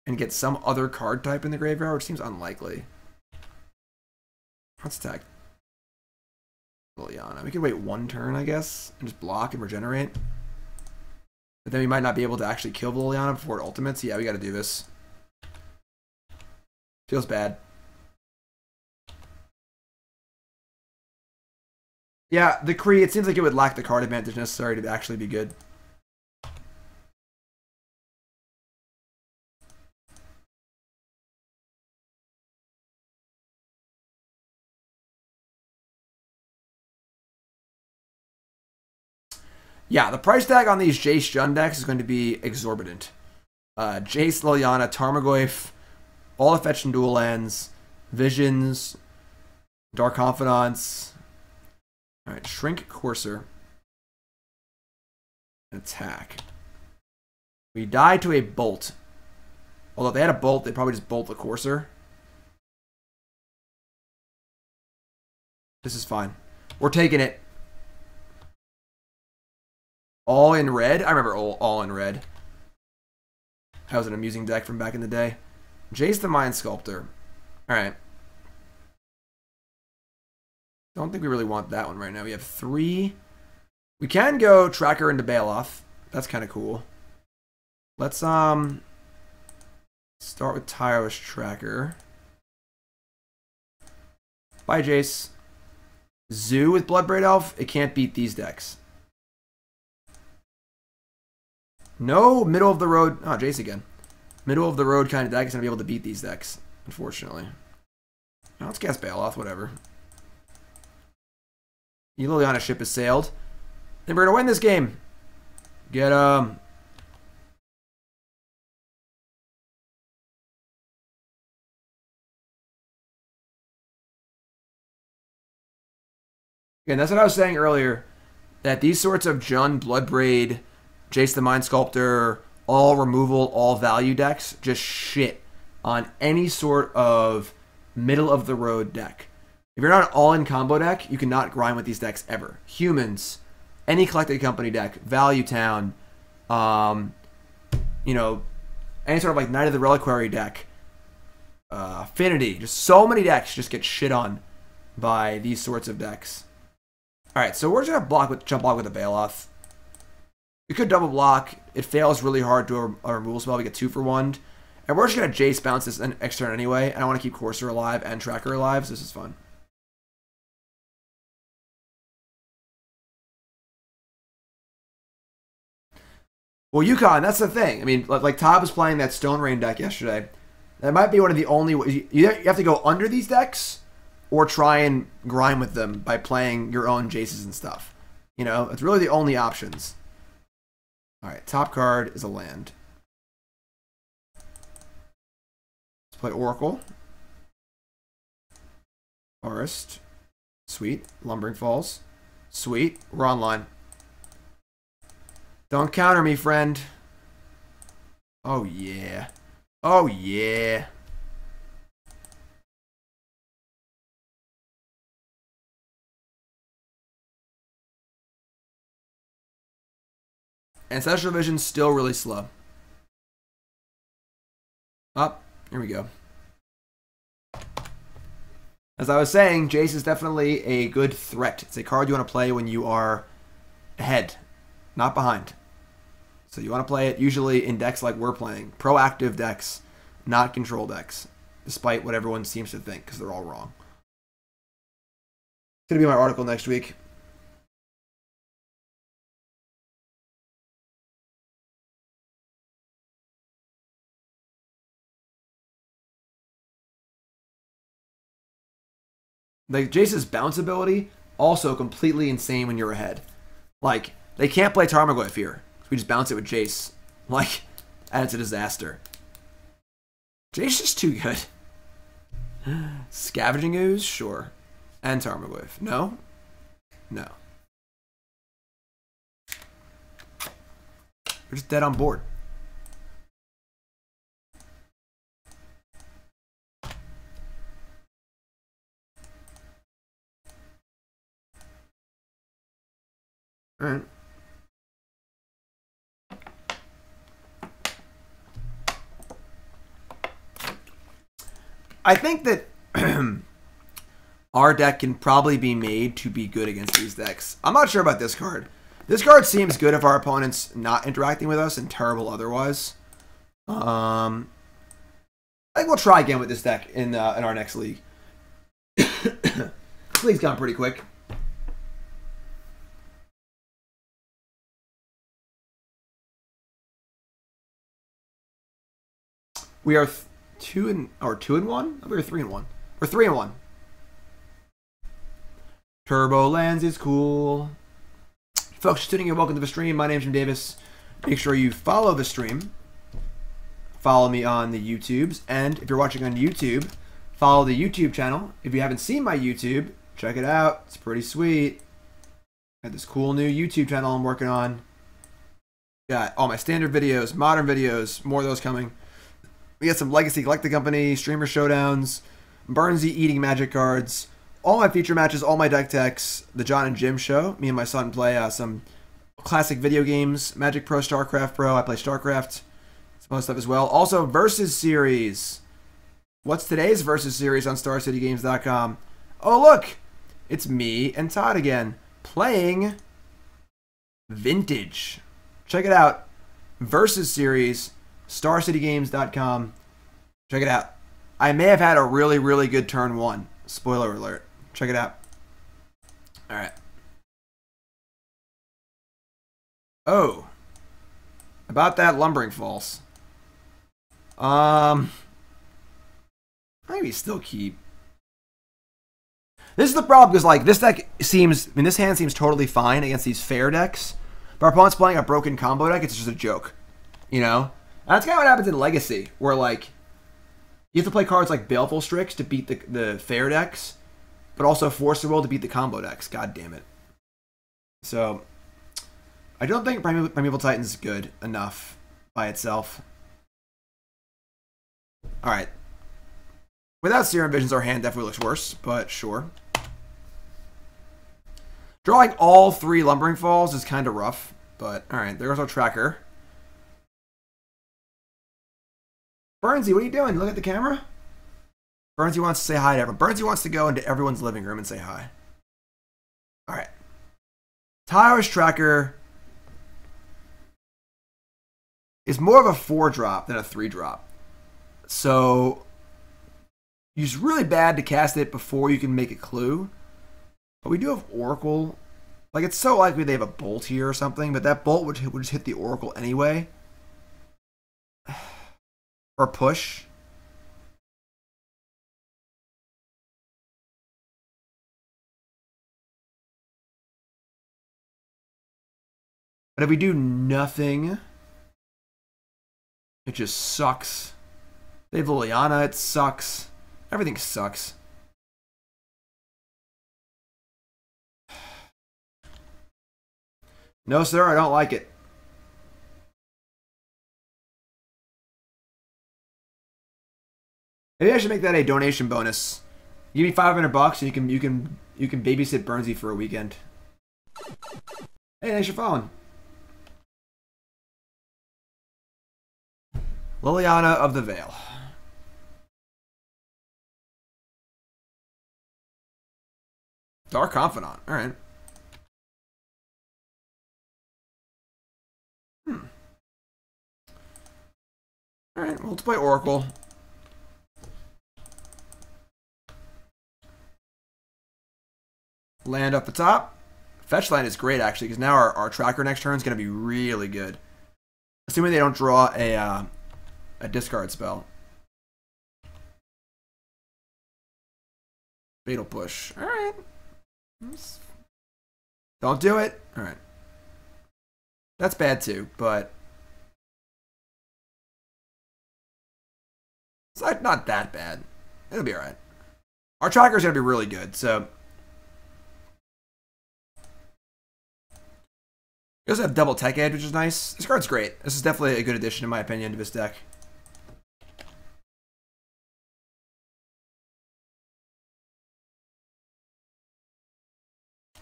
and get some other card type in the graveyard, which seems unlikely. Let's attack Liliana. We could wait 1 turn, I guess, and just block and regenerate. But then we might not be able to actually kill Liliana before it ultimates. Yeah, we got to do this. Feels bad. Yeah, the Kree, it seems like it would lack the card advantage necessary to actually be good. Yeah, the price tag on these Jace Jun decks is going to be exorbitant. Jace, Liliana, Tarmogoyf, all the fetch and dual lands, Visions, Dark Confidants. Alright, Shrink Courser. Attack. We die to a Bolt. Although if they had a Bolt, they'd probably just Bolt the Courser. This is fine. We're taking it. All in red? I remember all in red. That was an amusing deck from back in the day. Jace the Mind Sculptor. Alright. Don't think we really want that one right now. We have 3. We can go Tracker into Baloth. That's kind of cool. Let's start with Tireless Tracker. Bye, Jace. Zoo with Bloodbraid Elf. It can't beat these decks. No middle of the road. Oh, Jace again. Middle of the road kind of deck is going to be able to beat these decks, unfortunately. Now let's cast Baloth, whatever. Liliana ship has sailed. And we're going to win this game. Get Again, that's what I was saying earlier. That these sorts of Jund, Bloodbraid, Jace the Mind Sculptor, all removal, all value decks just shit on any sort of middle of the road deck. If you're not an all-in combo deck, you cannot grind with these decks ever. Humans, any collected company deck, Value Town, you know, any sort of like Knight of the Reliquary deck, Affinity, just so many decks just get shit on by these sorts of decks. Alright, so we're just gonna jump block with a Baloth. We could double block. It fails really hard to a removal spell. We get 2 for 1. And we're just gonna Jace bounce this next turn anyway. And I want to keep Courser alive and Tracker alive, so this is fun. Well, Yukon, that's the thing. I mean, like Todd was playing that Stone Rain deck yesterday. That might be one of the only ways. You have to go under these decks or try and grind with them by playing your own Jaces and stuff. You know, it's really the only options. Alright, top card is a land. Let's play Oracle. Forest. Sweet. Lumbering Falls. Sweet. We're online. Don't counter me, friend. Oh, yeah. Oh, yeah. Ancestral Vision's still really slow. Up. Here we go. As I was saying, Jace is definitely a good threat. It's a card you want to play when you are ahead, not behind. So you want to play it usually in decks like we're playing. Proactive decks, not control decks. Despite what everyone seems to think, because they're all wrong. It's going to be my article next week. Like, Jace's bounce ability, also completely insane when you're ahead. Like, they can't play Tarmogoyf here. So we just bounce it with Jace. Like, and it's a disaster. Jace is too good. Scavenging Ooze? Sure. And Tarmogoyf. No? No. We're just dead on board. Alright. I think that our deck can probably be made to be good against these decks. I'm not sure about this card. This card seems good if our opponent's not interacting with us and terrible otherwise. I think we'll try again with this deck in our next league. This league's gone pretty quick. We are 2 and 1. We were 3 and 1. We're 3 and 1. Turbolands is cool. Folks, just tuning in, welcome to the stream. My name's Jim Davis. Make sure you follow the stream. follow me on the YouTubes. And if you're watching on YouTube, follow the YouTube channel. If you haven't seen my YouTube, check it out. It's pretty sweet. Got this cool new YouTube channel I'm working on. Got all my standard videos, modern videos, more of those coming. We got some Legacy Collecting Company, Streamer Showdowns, Burnsy eating Magic cards, all my feature matches, all my deck techs, the John and Jim show. Me and my son play some classic video games, Magic Pro, StarCraft Pro. I play StarCraft, some other stuff as well. Also, Versus Series. What's today's Versus Series on StarCityGames.com? Oh, look! It's me and Todd again, playing Vintage. Check it out. Versus Series, StarCityGames.com. Check it out. I may have had a really, really good turn 1. Spoiler alert. Check it out. Alright. Oh. About that Lumbering Falls. Maybe still keep. This is the problem, because like this deck seems, I mean, this hand seems totally fine against these fair decks. But our opponent's playing a broken combo deck, it's just a joke. You know? And that's kind of what happens in Legacy, where like you have to play cards like Baleful Strix to beat the fair decks, but also Force the Will to beat the combo decks. God damn it. So I don't think Primeval Titan's good enough by itself. Alright. Without Serum Visions, our hand definitely looks worse, but sure. Drawing all 3 Lumbering Falls is kind of rough, but alright, there's our tracker. Burnsy, what are you doing? Look at the camera. Burnsy wants to say hi to everyone. Burnsy wants to go into everyone's living room and say hi. Alright. Tireless Tracker is more of a 4-drop than a 3-drop. So it's really bad to cast it before you can make a clue. But we do have Oracle. Like, it's so likely they have a Bolt here or something, but that Bolt would just hit the Oracle anyway. Or push. But if we do nothing, it just sucks. They have Liliana, it sucks. Everything sucks. No, sir, I don't like it. Maybe I should make that a donation bonus. Give me $500 and you can babysit Burnsy for a weekend. Hey, thanks for following. Liliana of the Veil. Dark Confidant. All right. All right. Well, let's play Oracle. Land up the top. Fetch land is great, actually, because now our tracker next turn is going to be really good. Assuming they don't draw a discard spell. Fatal Push. All right. Don't do it. All right. That's bad, too, but it's like not that bad. It'll be all right. Our tracker's going to be really good, so we also have double Tech Edge, which is nice. This card's great. This is definitely a good addition, in my opinion, to this deck.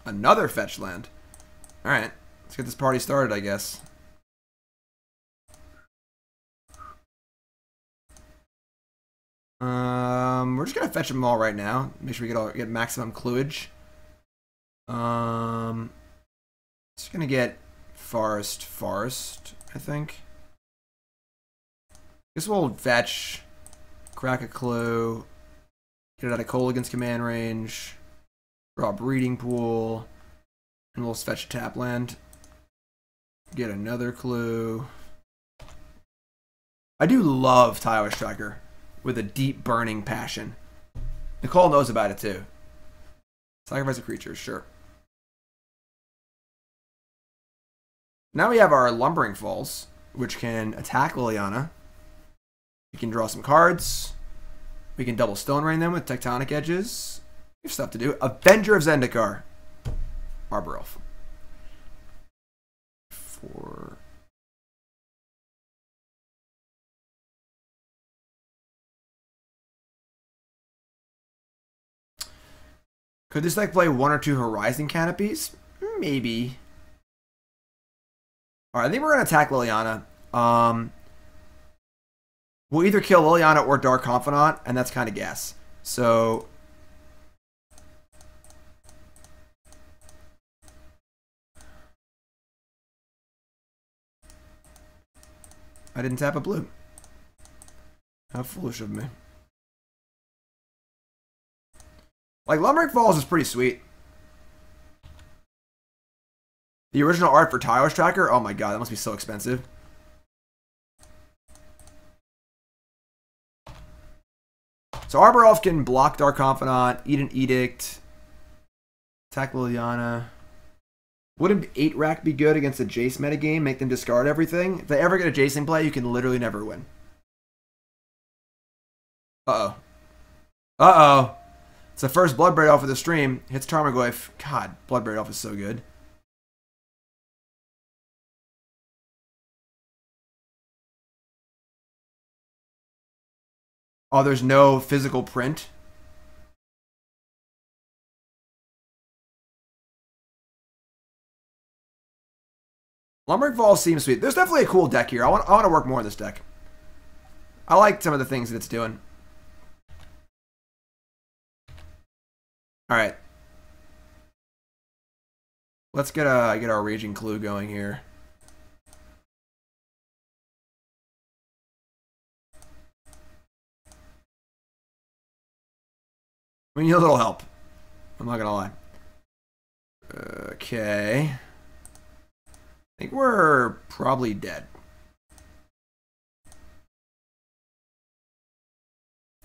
Another fetch land. Alright. Let's get this party started, I guess. We're just gonna fetch them all right now. Make sure we get maximum cluage. Just gonna get Forest, I think. Guess we'll fetch, crack a clue, get it out of Kolaghan's command range, draw a breeding pool, and we'll fetch a tap land. Get another clue. I do love Tireless Tracker with a deep burning passion. Nicole knows about it too. Sacrifice a creature, sure. Now we have our Lumbering Falls, which can attack Liliana. We can draw some cards. We can double Stone Rain them with Tectonic Edges. We have stuff to do. Avenger of Zendikar. Arbor Elf. 4. Could this deck play 1 or 2 Horizon Canopies? Maybe. Alright, I think we're going to attack Liliana. We'll either kill Liliana or Dark Confidant, and that's kind of gas. So... I didn't tap a blue. How foolish of me. Like, Lumbering Falls is pretty sweet. The original art for Tireless Tracker? Oh my god, that must be so expensive. So Arbor Elf can block Dark Confidant, eat an Edict, attack Liliana. Wouldn't 8 rack be good against a Jace metagame? Make them discard everything? If they ever get a Jace in play, you can literally never win. Uh-oh. Uh-oh. It's the first Bloodbraid Elf of the stream. Hits Tarmogoyf. God, Bloodbraid Elf is so good. Oh, there's no physical print. Lumbering Falls seems sweet. There's definitely a cool deck here. I want to work more on this deck. I like some of the things that it's doing. All right. Let's get our Raging Clue going here. We need a little help. I'm not gonna lie. Okay. I think we're probably dead.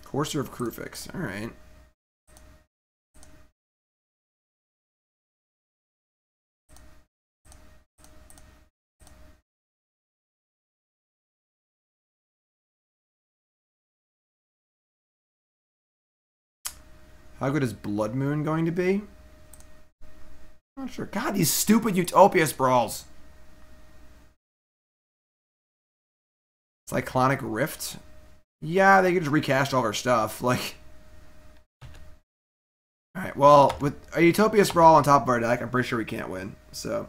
Courser of Kruphix. All right. How good is Blood Moon going to be? Not sure. God, these stupid Utopia Sprawls. Cyclonic Rift? Yeah, they could just recast all our stuff. Like, alright, well, with a Utopia Sprawl on top of our deck, I'm pretty sure we can't win. So,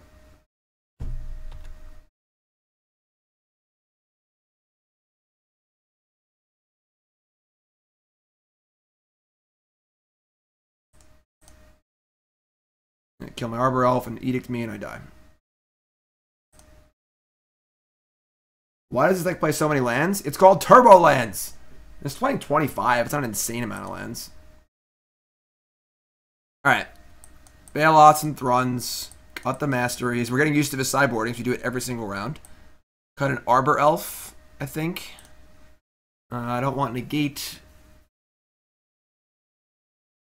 kill my Arbor Elf and Edict me and I die. Why does this deck play so many lands? It's called Turbolands. It's playing 25. It's not an insane amount of lands. Alright. Baloths and Thruns. Cut the Masteries. We're getting used to this sideboarding, so you do it every single round. Cut an Arbor Elf, I think. I don't want Negate.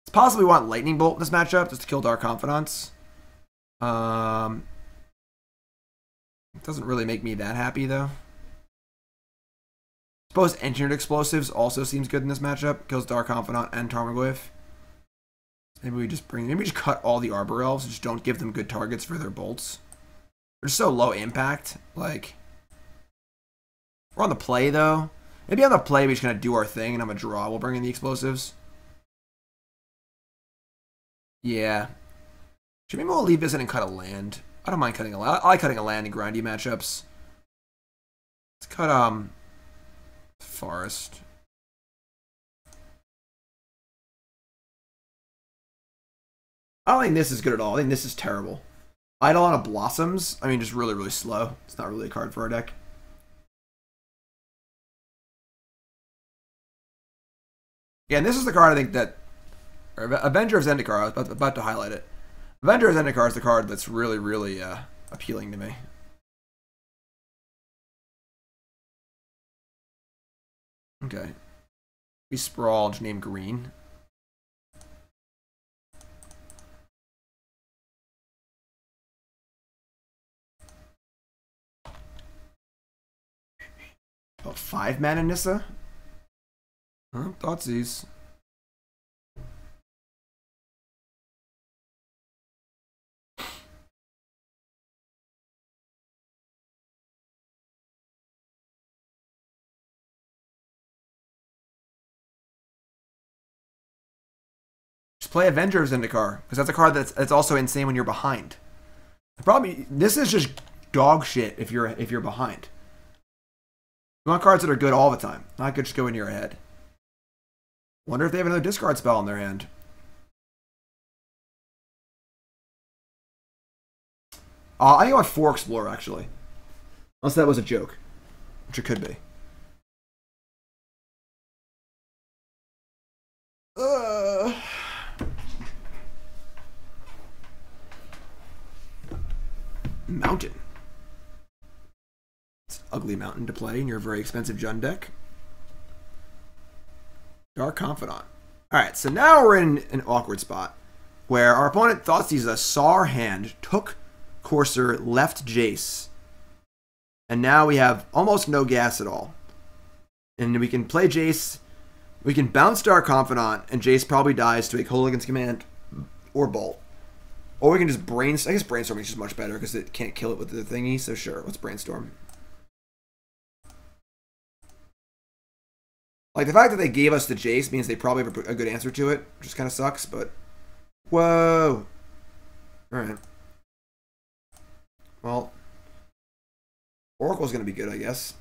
It's possible we want Lightning Bolt in this matchup, just to kill Dark Confidants. It doesn't really make me that happy, though. I suppose Engineered Explosives also seems good in this matchup. Kills Dark Confidant and Tarmogoyf. Maybe we just cut all the Arbor Elves and just don't give them good targets for their bolts. They're just so low impact. Like, we're on the play, though. Maybe on the play we just kind of do our thing and I'm a draw. We'll bring in the explosives. Yeah. Maybe we'll leave this in and cut a land. I don't mind cutting a land. I like cutting a land in grindy matchups. Let's cut, Forest. I don't think this is good at all. I think this is terrible. Eidolon of Blossoms. I mean, just really, really slow. It's not really a card for our deck. Yeah, and this is the card I think that... Avenger of Zendikar. I was about to highlight it. Avenger of Zendikar is the card that's really, really appealing to me. Okay. We sprawl, just name green. Oh, 5 mana Nissa? Thoughtseize. Just play Avenger of Zendikar, because that's a card that's also insane when you're behind. Probably this is just dog shit if you're behind. You want cards that are good all the time, not good just go into your head. Wonder if they have another discard spell in their hand. I think I want 4 Explorer, actually. Unless that was a joke. Which it could be. Mountain. It's an ugly mountain to play in your very expensive Jund deck. Dark Confidant. Alright, so now we're in an awkward spot. Where our opponent thought he's a saw our hand, took Courser, left Jace. And now we have almost no gas at all. And we can play Jace. We can bounce Dark Confidant, and Jace probably dies to a Hooligan's Command or Bolt. Or we can just brainstorm. I guess brainstorming is just much better because it can't kill it with the thingy. So sure, let's brainstorm. Like the fact that they gave us the Jace means they probably have a good answer to it, which just kind of sucks. But whoa, all right. Well, Oracle's gonna be good, I guess.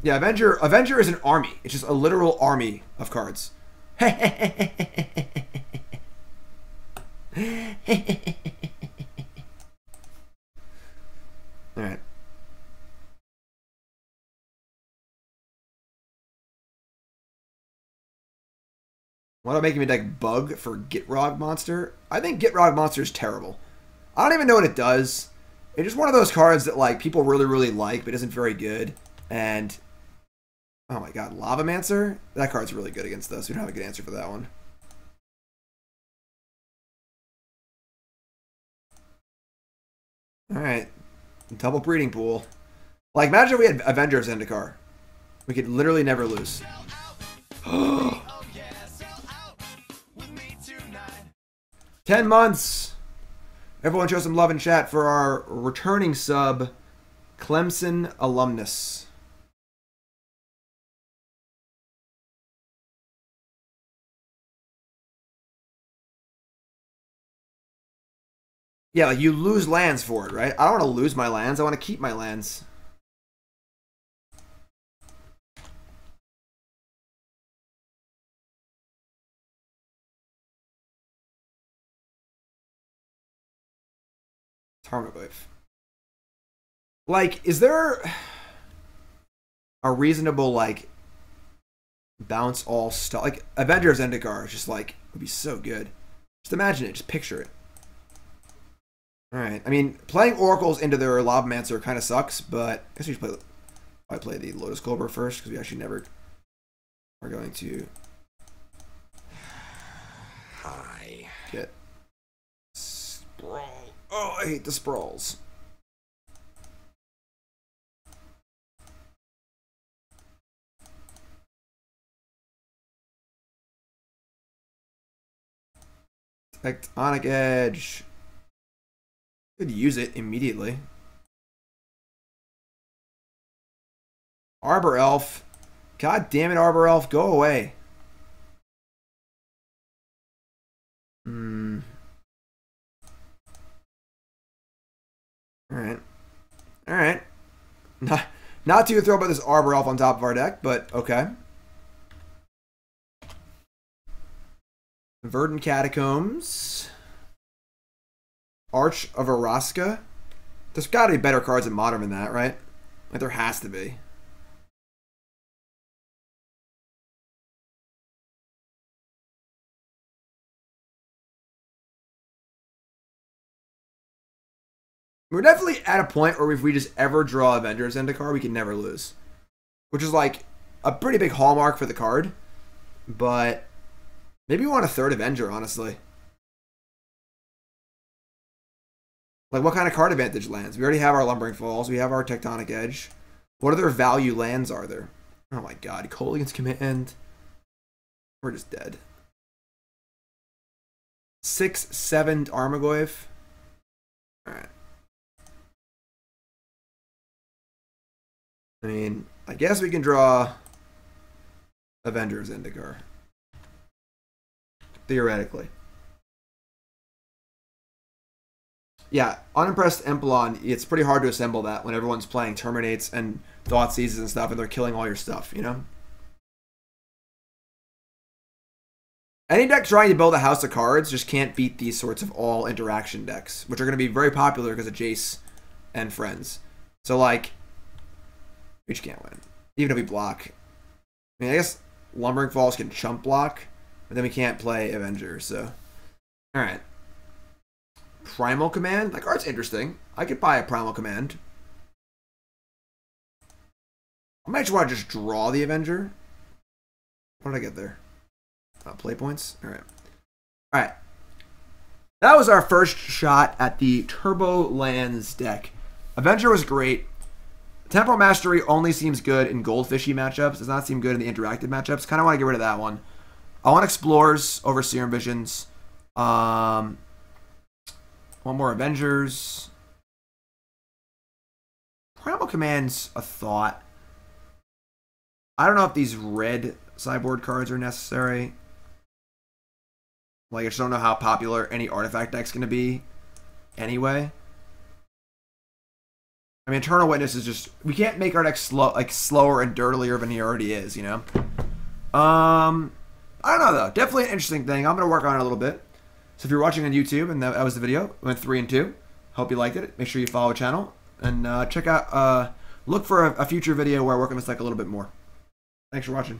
Yeah, Avenger is an army. It's just a literal army of cards. Alright. What about making me deck Bug for Gitrog Monster? I think Gitrog Monster is terrible. I don't even know what it does. It's just one of those cards that like people really like, but isn't very good. And oh my god, Lavamancer? That card's really good against this. We don't have a good answer for that one. Alright. Double breeding pool. Like, imagine if we had Avenger of Zendikar. We could literally never lose. 10 months! Everyone show some love in chat for our returning sub, Clemson alumnus. Yeah, like you lose lands for it, right? I don't want to lose my lands. I want to keep my lands. Tarmogoyf. Like, is there a reasonable, like, bounce all stuff? Like, Avenger of Zendikar is just, like, would be so good. Just imagine it. Just picture it. Alright. I mean, playing Oracles into their Lavamancer kind of sucks, but I guess we should play the Lotus Cobra first, because we actually never are going to get Sprawl. Oh, I hate the Sprawls. Tectonic Edge. Could use it immediately. Arbor Elf. God damn it, Arbor Elf, go away. Alright. Alright. Not too thrilled about this Arbor Elf on top of our deck, but okay. Verdant Catacombs. Arch of Araska. There's got to be better cards in Modern than that, right? Like, there has to be. We're definitely at a point where if we just ever draw Avenger of Zendikar, we can never lose. Which is like a pretty big hallmark for the card. But maybe we want a third Avenger, honestly. Like, what kind of card advantage lands? We already have our Lumbering Falls. We have our Tectonic Edge. What other value lands are there? Oh my god. Hooligan's Command. We're just dead. 6/7 Armagoyf. Alright. I mean, I guess we can draw Avenger of Zendikar. Theoretically. Yeah, unimpressed Empelon, it's pretty hard to assemble that when everyone's playing Terminates and Thoughtseizes and stuff and they're killing all your stuff, you know? Any deck trying to build a house of cards just can't beat these sorts of all interaction decks, which are going to be very popular because of Jace and friends. So, like, we just can't win. Even if we block. I mean, I guess Lumbering Falls can chump block, but then we can't play Avenger, so. Alright. Primal Command? That card's interesting. I could buy a Primal Command. I might just want to just draw the Avenger. What did I get there? Play points? Alright. Alright. That was our first shot at the Turbolands deck. Avenger was great. Temporal Mastery only seems good in goldfishy matchups. Does not seem good in the interactive matchups. Kind of want to get rid of that one. I want Explorers over Serum Visions. One more Avengers. Primal Command's a thought. I don't know if these red sideboard cards are necessary. Like, I just don't know how popular any artifact deck's going to be anyway. I mean, Eternal Witness is just... We can't make our deck slower and dirtier than he already is, you know? I don't know, though. Definitely an interesting thing. I'm going to work on it a little bit. So if you're watching on YouTube, and that was the video, we went 3 and 2. Hope you liked it. Make sure you follow the channel. And check out... look for a future video where I work on this deck a little bit more. Thanks for watching.